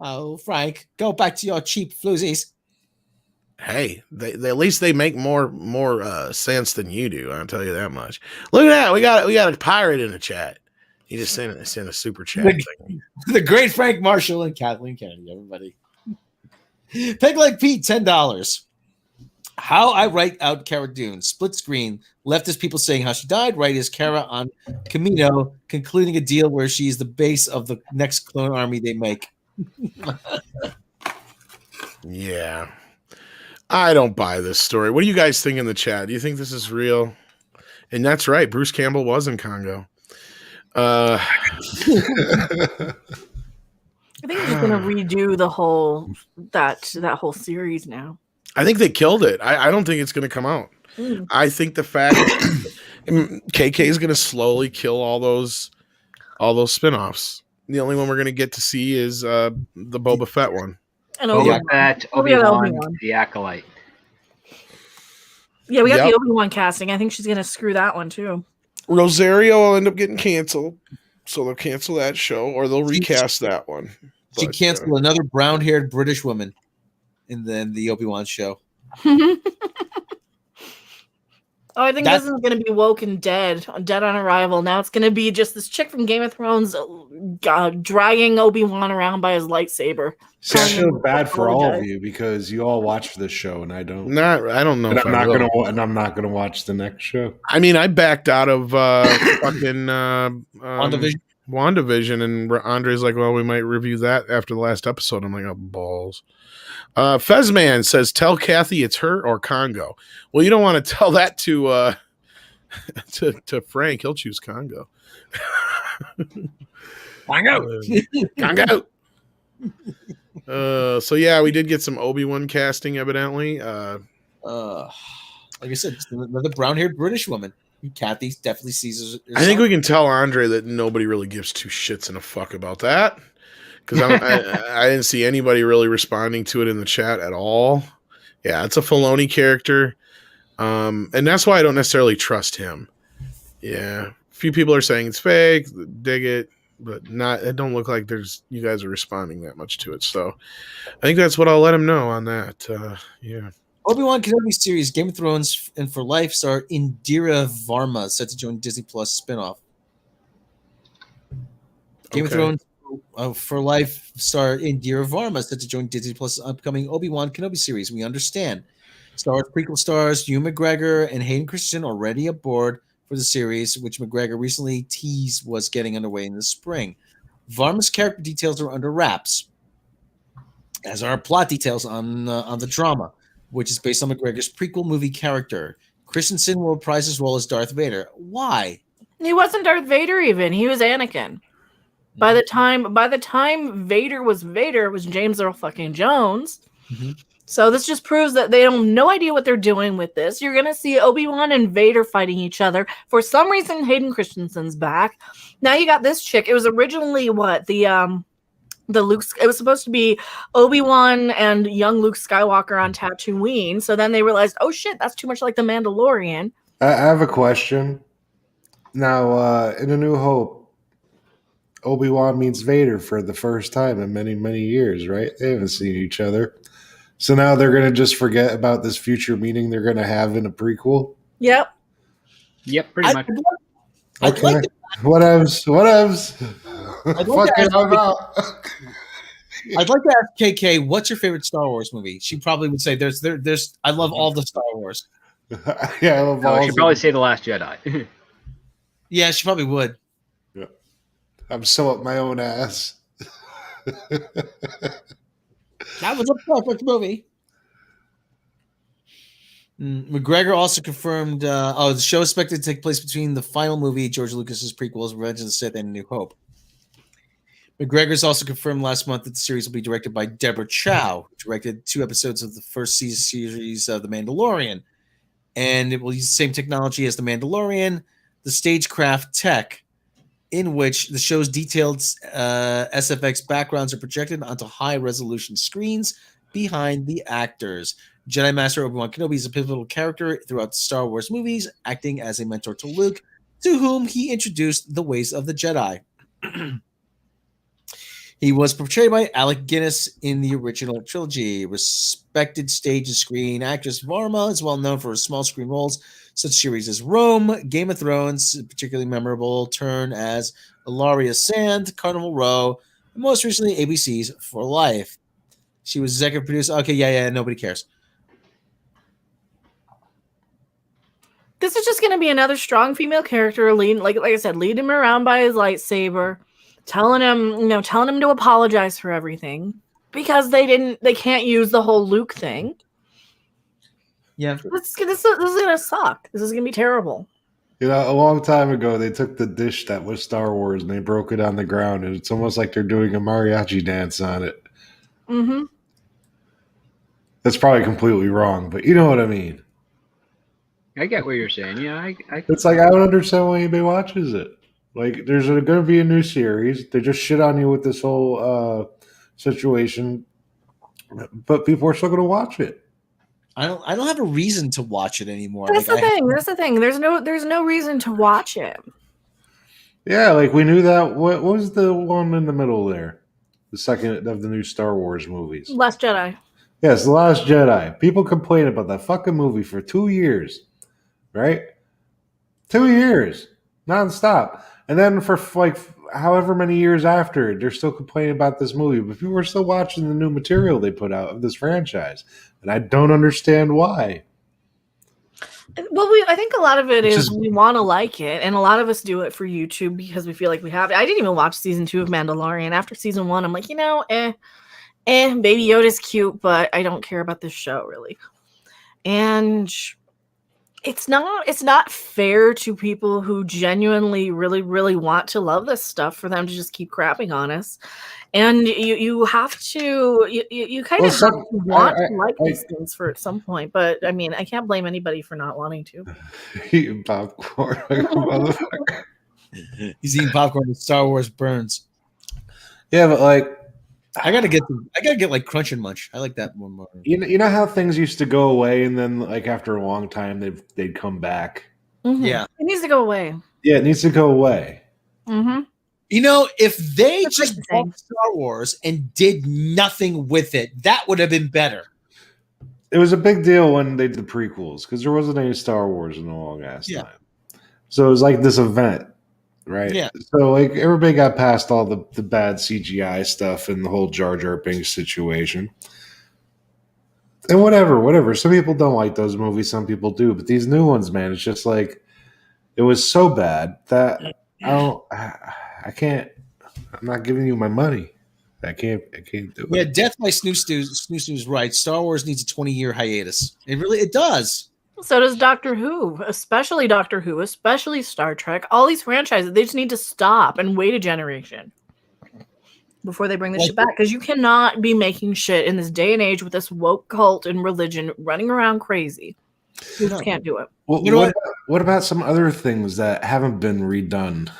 Oh, Frank, go back to your cheap floozies. Hey, they at least they make more sense than you do. I'll tell you that much. Look at that. We got a pirate in the chat. He just sent a super chat thing. The great Frank Marshall and Kathleen Kennedy, everybody. Peg Leg Pete, $10. How I write out Cara Dune. Split screen. Leftist people saying how she died. Right is Cara on Camino, concluding a deal where she's the base of the next clone army they make. Yeah. I don't buy this story. What do you guys think in the chat? Do you think this is real? And that's right. Bruce Campbell was in Congo. I think they're just gonna redo the whole that whole series now. I think they killed it. I don't think it's going to come out. I think the fact KK is going to slowly kill all those spinoffs. The only one we're going to get to see is the Boba Fett one. And Boba Fett, Obi-Wan, the Acolyte. Yeah, we got the Obi-Wan casting. I think she's going to screw that one too. Rosario will end up getting canceled, so they'll cancel that show or they'll recast that one. She canceled another brown-haired British woman in the Obi-Wan show. I think this is going to be woke and dead on arrival. Now it's going to be just this chick from Game of Thrones dragging Obi-Wan around by his lightsaber. I feel bad for all of you because you all watch this show and I don't. I don't know. And I'm not gonna watch the next show. I mean, I backed out of fucking WandaVision, and Andre's like, "Well, we might review that after the last episode." I'm like, "Oh, balls." Fezman says, "Tell Kathy it's her or Congo." Well, you don't want to tell that to Frank. He'll choose Congo. Congo. So yeah, we did get some Obi-Wan casting, evidently. Like I said, another brown-haired British woman. Kathy definitely sees her. I think we can tell Andre that nobody really gives two shits and a fuck about that. Because I didn't see anybody really responding to it in the chat at all. Yeah, it's a Filoni character. And that's why I don't necessarily trust him. Yeah. A few people are saying it's fake, dig it, but it don't look like you guys are responding that much to it. So I think that's what I'll let him know on that. Yeah. Obi-Wan Kenobi series, Game of Thrones and For Life star Indira Varma set to join Disney Plus spinoff. Game of Thrones For Life star Indira Varma set to join Disney Plus' upcoming Obi-Wan Kenobi series. We understand. Star Wars prequel stars Ewan McGregor and Hayden Christensen already aboard for the series, which McGregor recently teased was getting underway in the spring. Varma's character details are under wraps, as are plot details on the drama, which is based on McGregor's prequel movie character. Christensen will reprise his role as Darth Vader. Why? He wasn't Darth Vader even. He was Anakin. By the time Vader was Vader, it was James Earl fucking Jones. Mm-hmm. So this just proves that they have no idea what they're doing with this. You're going to see Obi-Wan and Vader fighting each other. For some reason, Hayden Christensen's back. Now you got this chick. It was originally the Luke. It was supposed to be Obi-Wan and young Luke Skywalker on Tatooine. So then they realized, oh shit, that's too much like the Mandalorian. I have a question. Now, in A New Hope, Obi-Wan meets Vader for the first time in many, many years, right? They haven't seen each other. So now they're going to just forget about this future meeting they're going to have in a prequel? Yep. Yep, pretty much. Okay. Whatevs. I'd like to ask KK, what's your favorite Star Wars movie? She probably would say there's I love all the Star Wars. Yeah, I love all. She'd probably say The Last Jedi. Yeah, she probably would. Yeah. I'm so up my own ass. That was a perfect movie. McGregor also confirmed the show is expected to take place between the final movie, George Lucas's prequels, Revenge of the Sith, and New Hope. McGregor's also confirmed last month that the series will be directed by Deborah Chow, who directed 2 episodes of the first series of The Mandalorian. And it will use the same technology as The Mandalorian, the stagecraft tech, in which the show's detailed SFX backgrounds are projected onto high-resolution screens behind the actors. Jedi Master Obi-Wan Kenobi is a pivotal character throughout the Star Wars movies, acting as a mentor to Luke, to whom he introduced the ways of the Jedi. He was portrayed by Alec Guinness in the original trilogy. Respected stage and screen actress Varma is well known for her small screen roles, such series as Rome, Game of Thrones, a particularly memorable turn as Ilaria Sand, Carnival Row, and most recently ABC's For Life. She was executive producer. Okay, yeah, nobody cares. This is just going to be another strong female character, like I said, leading him around by his lightsaber, telling him to apologize for everything because they can't use the whole Luke thing. Yeah, this is going to suck. This is going to be terrible. You know, a long time ago, they took the dish that was Star Wars and they broke it on the ground, and it's almost like they're doing a mariachi dance on it. Mm-hmm. That's probably completely wrong, but you know what I mean. I get what you're saying. Yeah, It's like I don't understand why anybody watches it. Like, there's going to be a new series. They just shit on you with this whole situation, but people are still going to watch it. I don't have a reason to watch it anymore. That's the thing. That's the thing. There's no reason to watch it. Yeah, like we knew that. What was the one in the middle there? The second of the new Star Wars movies. Last Jedi. Yes, The Last Jedi. People complain about that fucking movie for 2 years, right? 2 years, nonstop. And then for like however many years after, they're still complaining about this movie. But people are still watching the new material they put out of this franchise. And I don't understand why. Well, I think a lot of it is we want to like it, and a lot of us do it for YouTube because we feel like we have it. I didn't even watch season 2 of Mandalorian. After season 1, I'm like, Baby Yoda's cute, but I don't care about this show really. And it's not fair to people who genuinely really, really want to love this stuff for them to just keep crapping on us. And you have to you kind of have to want to like these things for at some point. But I mean, I can't blame anybody for not wanting to. Eating popcorn like a motherfucker. He's eating popcorn with Star Wars burns. Yeah, but like I gotta get like Crunch and Munch. I like that one more. You know how things used to go away, and then like after a long time they'd come back. Mm-hmm. Yeah, it needs to go away. Yeah, it needs to go away. Mm-hmm. You know, if they just bought Star Wars and did nothing with it, that would have been better. It was a big deal when they did the prequels because there wasn't any Star Wars in a long ass time. So it was like this event, right? Yeah. So like everybody got past all the bad CGI stuff and the whole Jar Jar Binks situation. And whatever. Some people don't like those movies, some people do. But these new ones, man, it's just like it was so bad that I can't. I'm not giving you my money. I can't do it. Yeah, Death by Snooze right. Star Wars needs a 20-year hiatus. It does. So does Doctor Who, especially Doctor Who, especially Star Trek. All these franchises, they just need to stop and wait a generation before they bring this shit back. Because you cannot be making shit in this day and age with this woke cult and religion running around crazy. You just can't do it. Well, what about some other things that haven't been redone?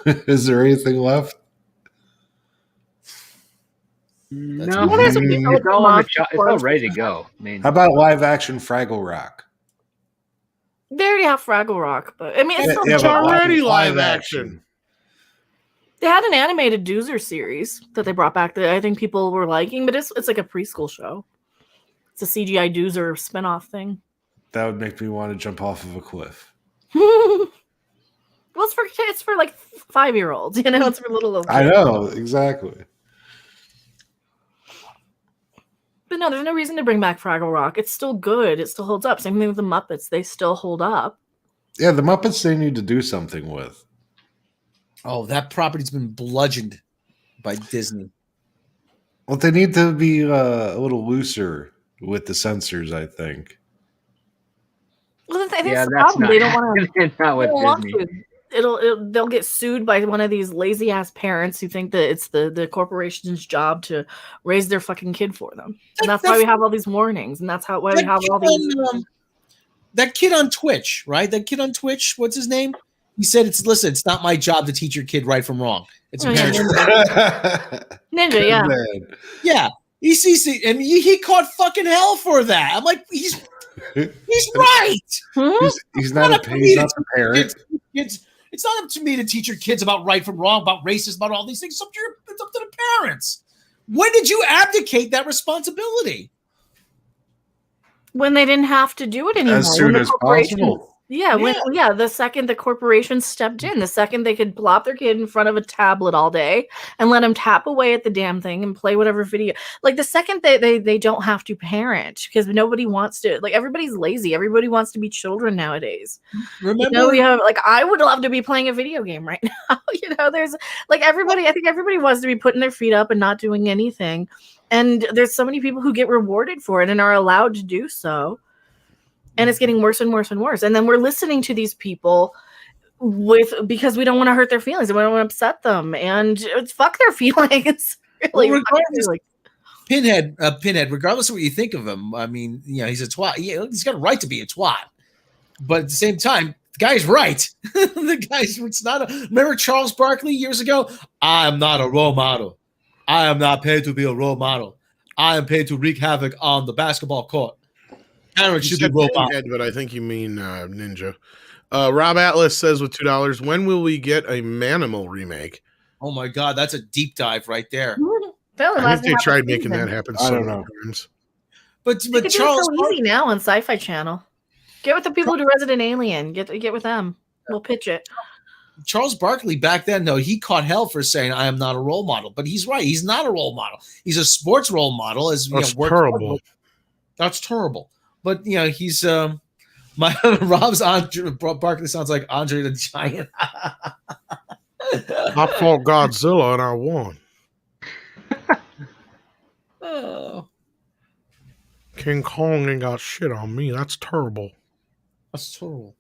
Is there anything left? No, it's all ready to go. I mean, how about live action Fraggle Rock? They already have Fraggle Rock, but I mean, it's already live action. They had an animated Doozer series that they brought back that I think people were liking, but it's like a preschool show. It's a CGI Doozer spinoff thing. That would make me want to jump off of a cliff. Well, it's for like 5-year-olds, you know. It's for little kids. I know exactly. But no, there's no reason to bring back Fraggle Rock. It's still good. It still holds up. Same thing with the Muppets. They still hold up. Yeah, the Muppets they need to do something with. Oh, that property's been bludgeoned by Disney. Well, they need to be a little looser with the censors, I think. Well, I think that's the problem. They don't want to. They'll get sued by one of these lazy ass parents who think that it's the corporation's job to raise their fucking kid for them. And that's why we have all these warnings, and that's why we have all these. That kid on Twitch, right? That kid on Twitch, what's his name? He said, "It's not my job to teach your kid right from wrong. It's a parent's Ninja, yeah, yeah." He caught fucking hell for that. I'm like, he's right. He's not a parent. It's not up to me to teach your kids about right from wrong, about racism, about all these things. It's up to the parents. When did you abdicate that responsibility? When they didn't have to do it anymore. As soon as possible. Yeah, the second the corporation stepped in, the second they could plop their kid in front of a tablet all day and let them tap away at the damn thing and play whatever video. Like the second they don't have to parent because nobody wants to. Like everybody's lazy. Everybody wants to be children nowadays. Remember, we have like I would love to be playing a video game right now. There's like everybody. I think everybody wants to be putting their feet up and not doing anything. And there's so many people who get rewarded for it and are allowed to do so. and it's getting worse and worse and worse. And then we're listening to these people because we don't want to hurt their feelings and we don't want to upset them, and fuck their feelings. Really, well, Pinhead, regardless of what you think of him, I mean, he's a twat. He's got a right to be a twat, but at the same time, the guy's right. Remember Charles Barkley years ago? I am not a role model. I am not paid to be a role model. I am paid to wreak havoc on the basketball court. Parents should be role model. But I think you mean Ninja. Rob Atlas says with $2, when will we get a Manimal remake? Oh my God, that's a deep dive right there. I think they tried making that happen. I don't know. Times. But Charles, so easy now on Sci-Fi Channel. Get with the people who do Resident Alien. Get with them. We'll pitch it. Charles Barkley back then, though, he caught hell for saying I am not a role model. But he's right. He's not a role model. He's a sports role model. That's terrible. That's terrible. But he's Rob's Barkley sounds like Andre the Giant. I fought Godzilla and I won. Oh. King Kong ain't got shit on me. That's terrible. That's terrible.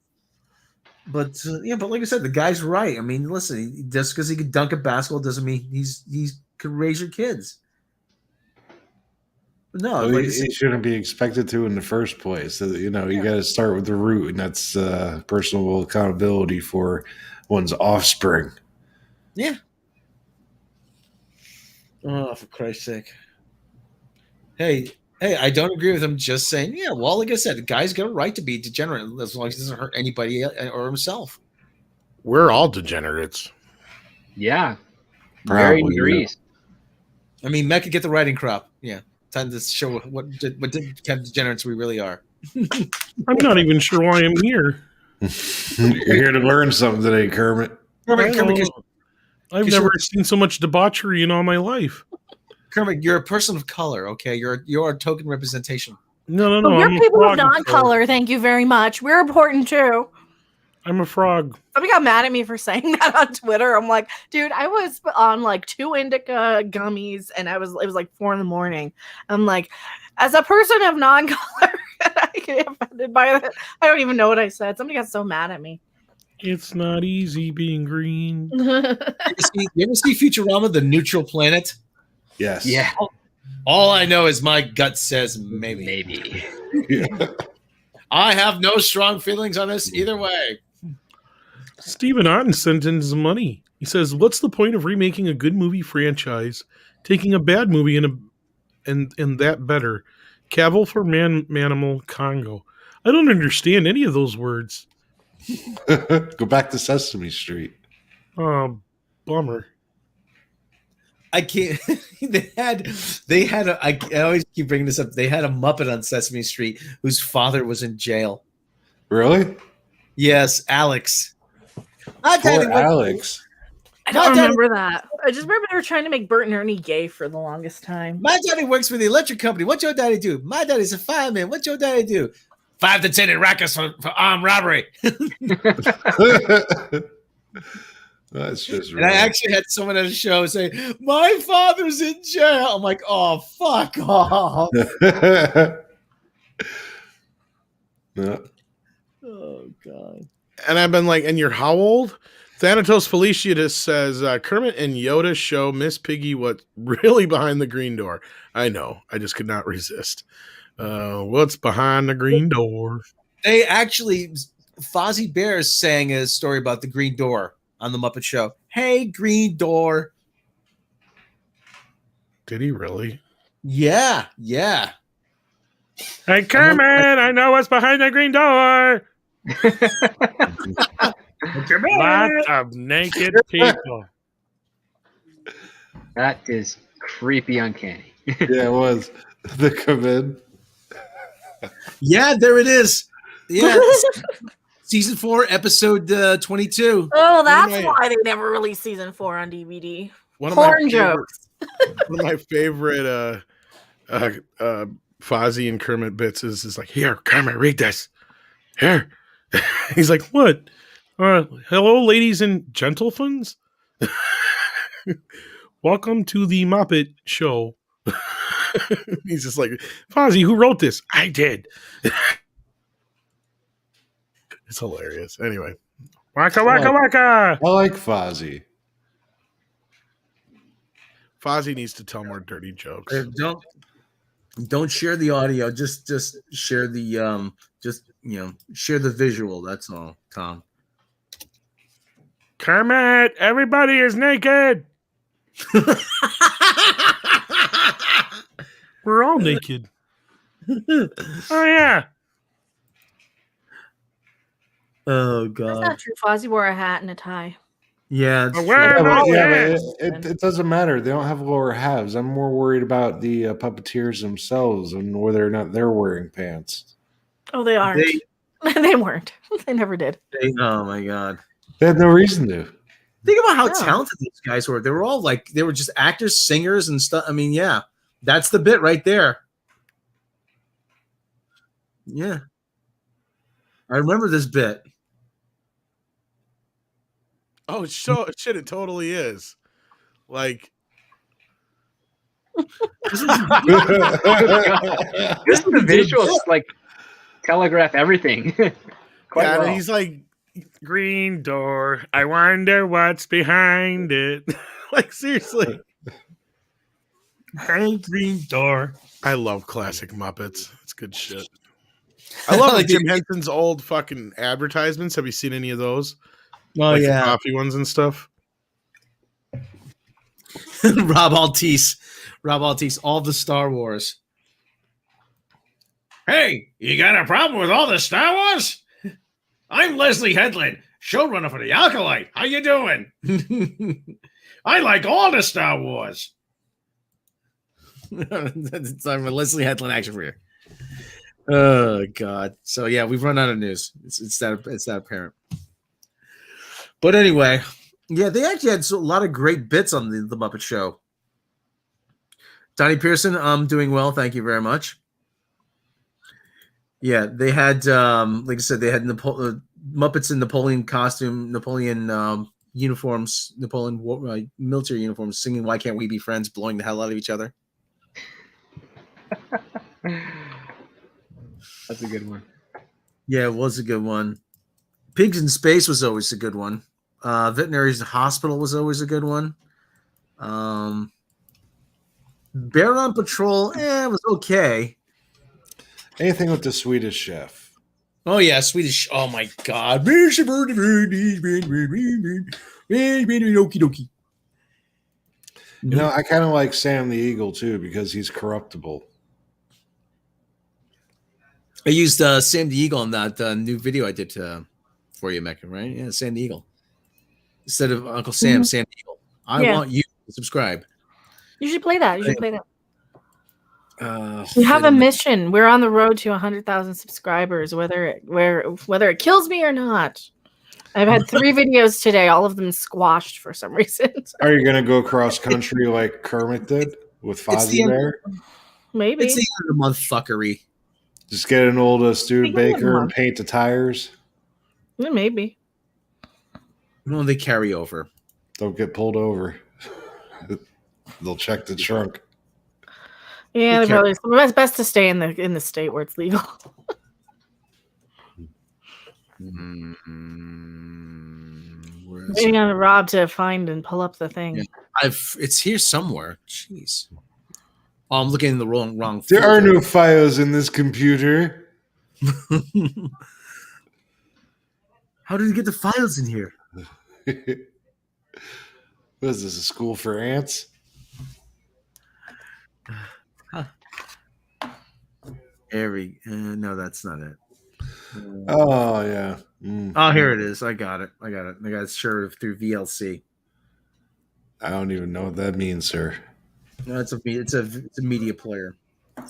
But but like I said, the guy's right. I mean, listen, just because he could dunk a basketball doesn't mean he could raise your kids. No, he shouldn't be expected to in the first place. So, you got to start with the root, and that's personal accountability for one's offspring. Yeah. Oh, for Christ's sake. Hey, I don't agree with him just saying, well, like I said, the guy's got a right to be degenerate as long as he doesn't hurt anybody or himself. We're all degenerates. Yeah. Probably, Varying degrees. I mean, Mecca get the writing crop. Yeah. Time to show what kind of degenerates we really are. I'm not even sure why I'm here. You're here to learn something today, Kermit. I've never seen so much debauchery in all my life. Kermit, you're a person of color, okay? You're a token representation. No. We're people of non-color. Thank you very much. We're important too. I'm a frog. Somebody got mad at me for saying that on Twitter. I'm like, dude, I was on like 2 indica gummies, and it was like 4 a.m. I'm like, as a person of non-color, I get offended by that. I don't even know what I said. Somebody got so mad at me. It's not easy being green. You ever see Futurama, The Neutral Planet? Yes. Yeah. All I know is my gut says maybe. Yeah. I have no strong feelings on this either way. Stephen Otten sent in some money. He says, "What's the point of remaking a good movie franchise, taking a bad movie and that better? Cavil for Manimal Congo. I don't understand any of those words." Go back to Sesame Street. Oh, bummer. I can't. They had. I always keep bringing this up. They had a Muppet on Sesame Street whose father was in jail. Really? Yes, Alex. Poor Alex. I don't remember that. I just remember they were trying to make Bert and Ernie gay for the longest time. My daddy works for the electric company. What's your daddy do? My daddy's a fireman. What's your daddy do? 5 to 10 in rackets for armed robbery. That's just. And I actually had someone at a show say, "My father's in jail." I'm like, "Oh, fuck off." Yeah. Oh God. And I've been like, and you're how old? Thanatos Felicitas says, Kermit and Yoda show Miss Piggy what's really behind the green door. I know. I just could not resist. What's behind the green door? They actually, Fozzie Bear sang a story about the green door on the Muppet Show. Hey, green door. Did he really? Yeah. Hey, Kermit, I know what's behind the green door. Lots of naked people. That is creepy uncanny. Yeah, it was. The come in. Yeah, there it is. Yeah. Season 4, episode 22. Oh, that's why they never released season 4 on DVD. Porn jokes. One of my favorite Fozzie and Kermit bits is like, "Here, Kermit, read this. Here." He's like, "What? Hello, ladies and gentlemen. Welcome to the Muppet Show." He's just like, "Fozzie, who wrote this?" "I did." It's hilarious. Anyway, waka waka waka. I like Fozzie. Fozzie needs to tell more dirty jokes. Don't share the audio. Just share the share the visual. That's all, Tom. Kermit, everybody is naked. We're all naked. Oh yeah. Oh That's God. not true. Fozzie wore a hat and a tie. Yeah. It's Where true. am I? But it doesn't matter. They don't have lower halves. I'm more worried about the puppeteers themselves and whether or not they're wearing pants. Oh, they aren't. They weren't. They never did. Oh my God. They had no reason to. Think about how talented these guys were. They were all they were just actors, singers, and stuff. I mean, yeah, that's the bit right there. Yeah. I remember this bit. Oh, shit, it totally is. Like, This is the visuals like telegraph everything. Quite yeah, well. he's like, green door. I wonder what's behind it. Like, seriously. Hey, green door. I love classic Muppets. It's good shit. I love like Jim Henson's old fucking advertisements. Have you seen any of those? Oh, like yeah. the coffee ones and stuff. Rob Altice, all the Star Wars. Hey, you got a problem with all the Star Wars? I'm Leslie Headland, showrunner for The Alkalite. How you doing? I like all the Star Wars. I'm a Leslie Headland action figure. Oh God! So yeah, we've run out of news. It's that apparent. But anyway, yeah, they actually had a lot of great bits on the Muppet Show. Donnie Pearson, I'm doing well, thank you very much. Yeah, they had, like I said, they had Muppets in Napoleon costume, Napoleon uniforms, Napoleon military uniforms, singing "Why Can't We Be Friends," blowing the hell out of each other. That's a good one. Yeah, it was a good one. Pigs in Space was always a good one. Veterinary's Hospital was always a good one. Bear on Patrol, was okay. Anything with the Swedish Chef. Oh yeah, Swedish. Oh my God. You know, I kind of like Sam the Eagle too because he's corruptible. I used Sam the Eagle on that new video I did for you, Mecca, right? Yeah, Sam the Eagle. Instead of Uncle Sam, Sam the Eagle. I want you to subscribe. You should play that. We have a mission. We're on the road to 100,000 subscribers, whether it kills me or not. I've had 3 videos today, all of them squashed for some reason. Are you going to go cross country like Kermit did with Fozzie there? Maybe. It's the end of the month fuckery. Just get an old Studebaker and paint the tires? Maybe. No, they carry over. Don't get pulled over. They'll check the trunk. Yeah, it's best to stay in the state where it's legal. Waiting on Rob to find and pull up the thing. Yeah. It's here somewhere. Jeez. Oh, I'm looking in the wrong. There are no files in this computer. How did you get the files in here? What is this, a school for ants? No, that's not it. Oh yeah. Oh, here it is. I got it. I got it shared through VLC. I don't even know what that means, sir. No, it's a media player,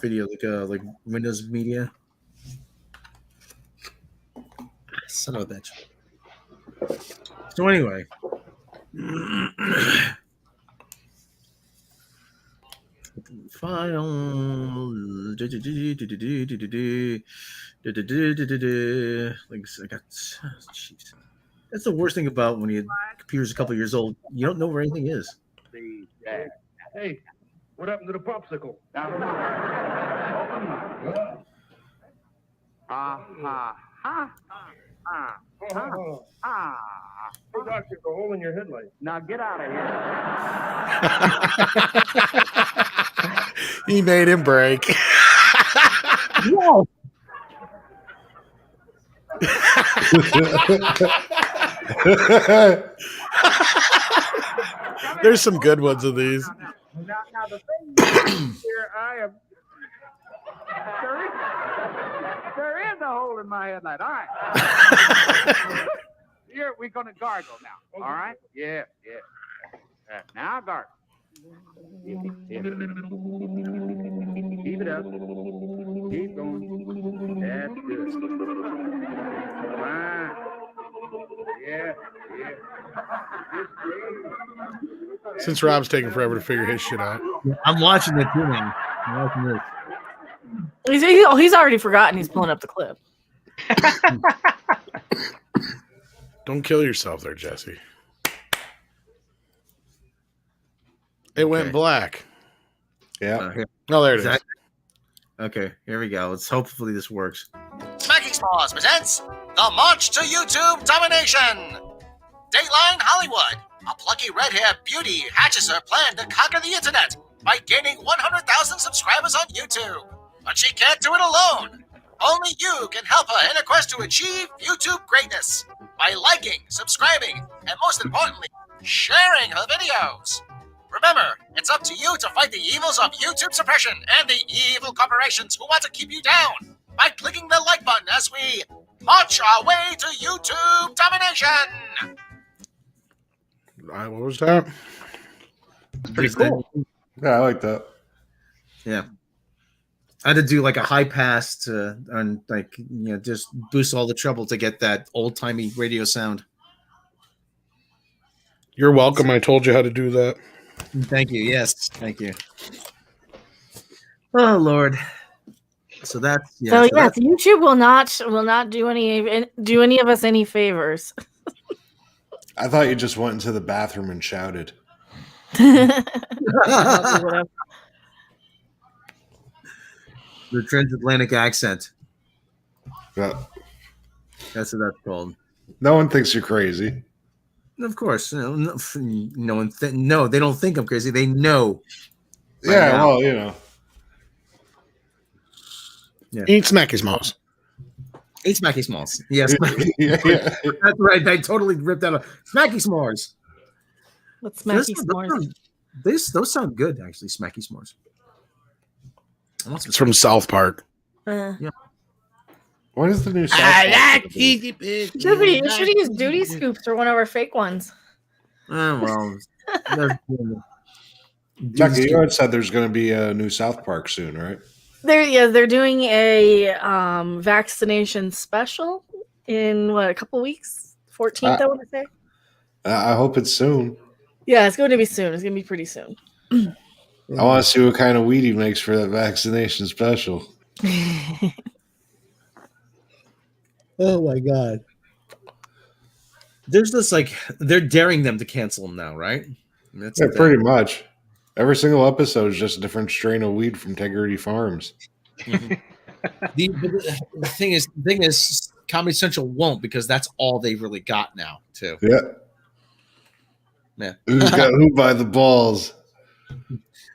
video like Windows Media. Son of a bitch. So anyway, file. Like I got. Jeez. That's the worst thing about when your computer's a couple years old. You don't know where anything is. Hey, what happened to the popsicle? Hold on. Hey, doctor, there's a hole in your headlight. Now get out of here. He made him break. Whoa. There's some good ones of these. Now the thing here, I am. There is a hole in my headlight. All right. Here, we're going to gargle now. All right? Yeah. Now gargle. Keep it up. Keep going. That's good. Fine. Yeah. Since Rob's taking forever to figure his shit out. I'm watching it too, man. I'm watching this. He's already forgotten he's pulling up the clip. Don't kill yourself there, Jesse. It went black. Yeah. Oh, there it is. Okay, here we go. Hopefully this works. Smacking Smalls presents The March to YouTube Domination. Dateline Hollywood. A plucky red-haired beauty hatches her plan to conquer the internet by gaining 100,000 subscribers on YouTube. But she can't do it alone. Only you can help her in her quest to achieve YouTube greatness by liking, subscribing, and most importantly, sharing her videos. Remember, it's up to you to fight the evils of YouTube suppression and the evil corporations who want to keep you down by clicking the like button as we march our way to YouTube domination. What was that? Pretty cool. Yeah, I like that. Yeah. I had to do like a high pass to, and like, just boost all the treble to get that old timey radio sound. You're welcome. I told you how to do that. Thank you. Yes. Thank you. Oh, Lord. So that's, YouTube will not do any of us any favors. I thought you just went into the bathroom and shouted. The transatlantic accent. Yeah. That's what that's called. No one thinks you're crazy. Of course. No one. No, they don't think I'm crazy. They know. Yeah, now. well, Yeah. Eat Smacky Smalls. Eat Smacky Smalls. Yes. yeah. That's right. I totally ripped out Smacky S'mores. What's Smacky S'mores? Those sound good, actually, Smacky S'mores. It's from South Park. Yeah. What is the new South I Park? like cheesy bitch. You should use duty scoops or one of our fake ones. Well. Jackie, you had said there's going to be a new South Park soon, right? They're doing a vaccination special in a couple weeks? 14th, I want to say. I hope it's soon. Yeah, it's going to be soon. It's going to be pretty soon. I want to see what kind of weed he makes for that vaccination special. Oh my God. There's this they're daring them to cancel them now, right? That's Yeah, pretty much. Every single episode is just a different strain of weed from Integrity Farms. Mm-hmm. the thing is, Comedy Central won't, because that's all they've really got now, too. Yeah. Yeah. Who's got who by the balls?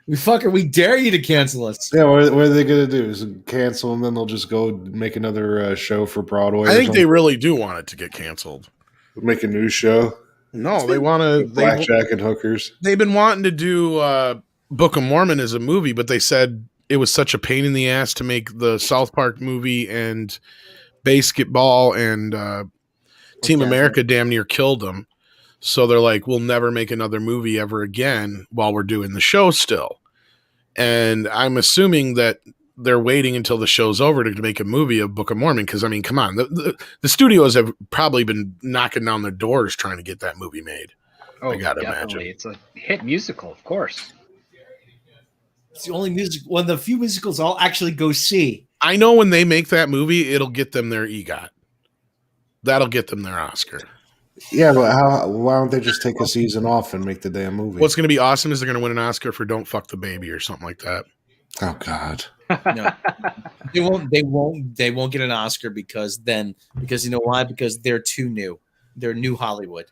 We dare you to cancel us. Yeah, what are they going to do? Is cancel and then they'll just go make another show for Broadway? I think they really do want it to get canceled. Make a new show? No, they want to. Blackjack and hookers. They've been wanting to do Book of Mormon as a movie, but they said it was such a pain in the ass to make the South Park movie, and Basketball and Team America damn near killed them. So they're like, we'll never make another movie ever again while we're doing the show still. And I'm assuming that they're waiting until the show's over to make a movie of Book of Mormon. Because, I mean, come on. The studios have probably been knocking down their doors trying to get that movie made. Oh, I gotta definitely. imagine. It's a hit musical, of course. It's the only one of the few musicals I'll actually go see. I know when they make that movie, it'll get them their EGOT. That'll get them their Oscar. Yeah, but why don't they just take a season off and make the damn movie? What's going to be awesome is they're going to win an Oscar for Don't Fuck the Baby or something like that. Oh, God. No. They won't get an Oscar because you know why? Because they're too new. They're new Hollywood.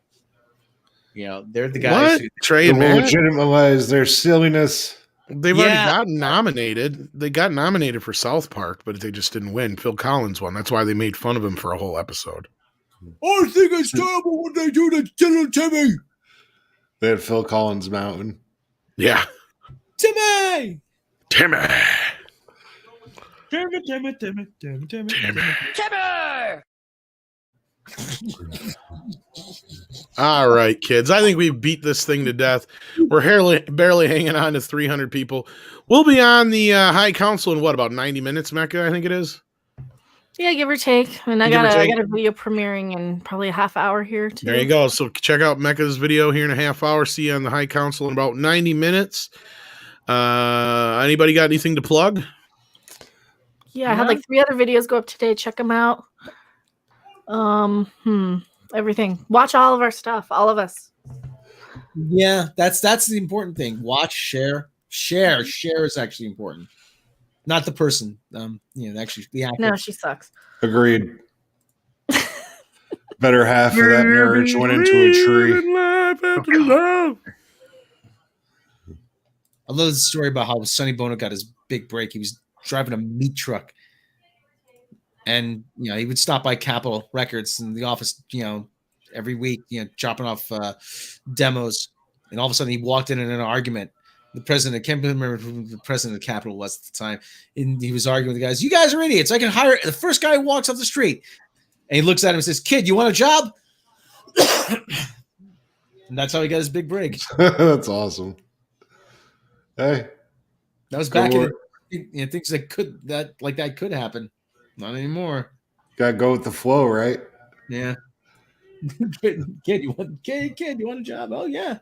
They're the guys who Trey and will Matt? legitimize their silliness. They've already gotten nominated. They got nominated for South Park, but they just didn't win. Phil Collins won. That's why they made fun of him for a whole episode. I think it's terrible what they do to Timmy. They had Phil Collins Mountain. Yeah. Timmy. All right, kids. I think we beat this thing to death. We're barely hanging on to 300 people. We'll be on the High Council in about 90 minutes, Mecca, I think it is. Yeah, give or take. And I got a video premiering in probably a half hour here too. There you go. So check out Mecca's video here in a half hour. See you on the High Council in about 90 minutes. Anybody got anything to plug? Yeah, I had like 3 other videos go up today. Check them out. Everything. Watch all of our stuff. All of us. Yeah, that's the important thing. Watch, share. Share is actually important. Not the person. Actually the actor. No, she sucks. Agreed. Better half of that marriage went into a tree. I love the story about how Sonny Bono got his big break. He was driving a meat truck. And, he would stop by Capitol Records in the office, every week, chopping off demos. And all of a sudden he walked in an argument. The president, I can't remember who the president of Capitol was at the time. And he was arguing with the guys. You guys are idiots. I can hire the first guy who walks off the street. And he looks at him and says, kid, you want a job? And that's how he got his big break. That's awesome. Hey. That was back in things that could happen. Not anymore. Gotta go with the flow, right? Yeah. Kid, you want a job? Oh yeah.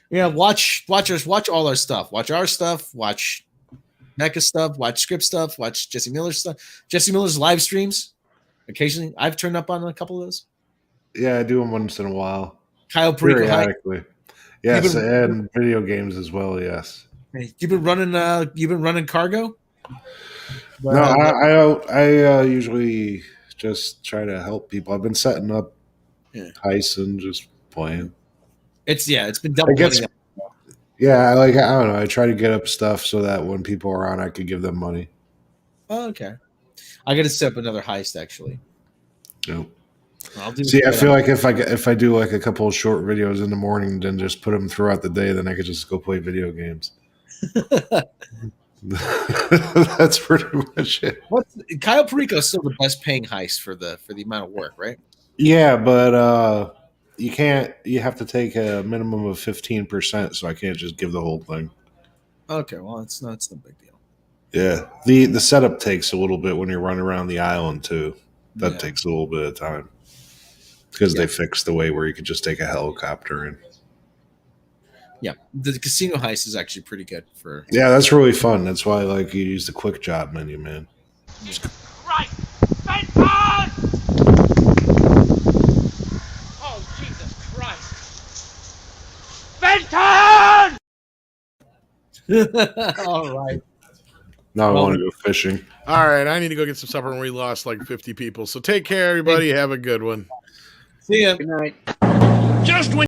Yeah, watch all our stuff. Watch our stuff, watch Mecha stuff, watch script stuff, watch Jesse Miller's stuff. Jesse Miller's live streams. Occasionally, I've turned up on a couple of those. Yeah, I do them once in a while. Kyle Perico. Periodically. Yes, and video games as well, yes. You've been running cargo? No, I usually just try to help people. I've been setting up heists and just playing. It's been double. Yeah, I don't know. I try to get up stuff so that when people are on, I could give them money. Oh, okay. I got to set up another heist actually. Nope. See, I feel like if I do like a couple of short videos in the morning, then just put them throughout the day, then I could just go play video games. That's pretty much it. Kyle Perico is still the best paying heist for the amount of work, right? Yeah, but you can't. You have to take a minimum of 15%, so I can't just give the whole thing. Okay, well, it's no big deal. Yeah, the setup takes a little bit when you're running around the island too. That takes a little bit of time because they fixed the way where you could just take a helicopter in. Yeah, the casino heist is actually pretty good for. Yeah, that's really fun. That's why you use the quick job menu, man. Right, Benton! Oh Jesus Christ, Benton! All right. Now I want to go fishing. All right, I need to go get some supper, and we lost like 50 people. So take care, everybody. Have a good one. See ya. Good night. Just when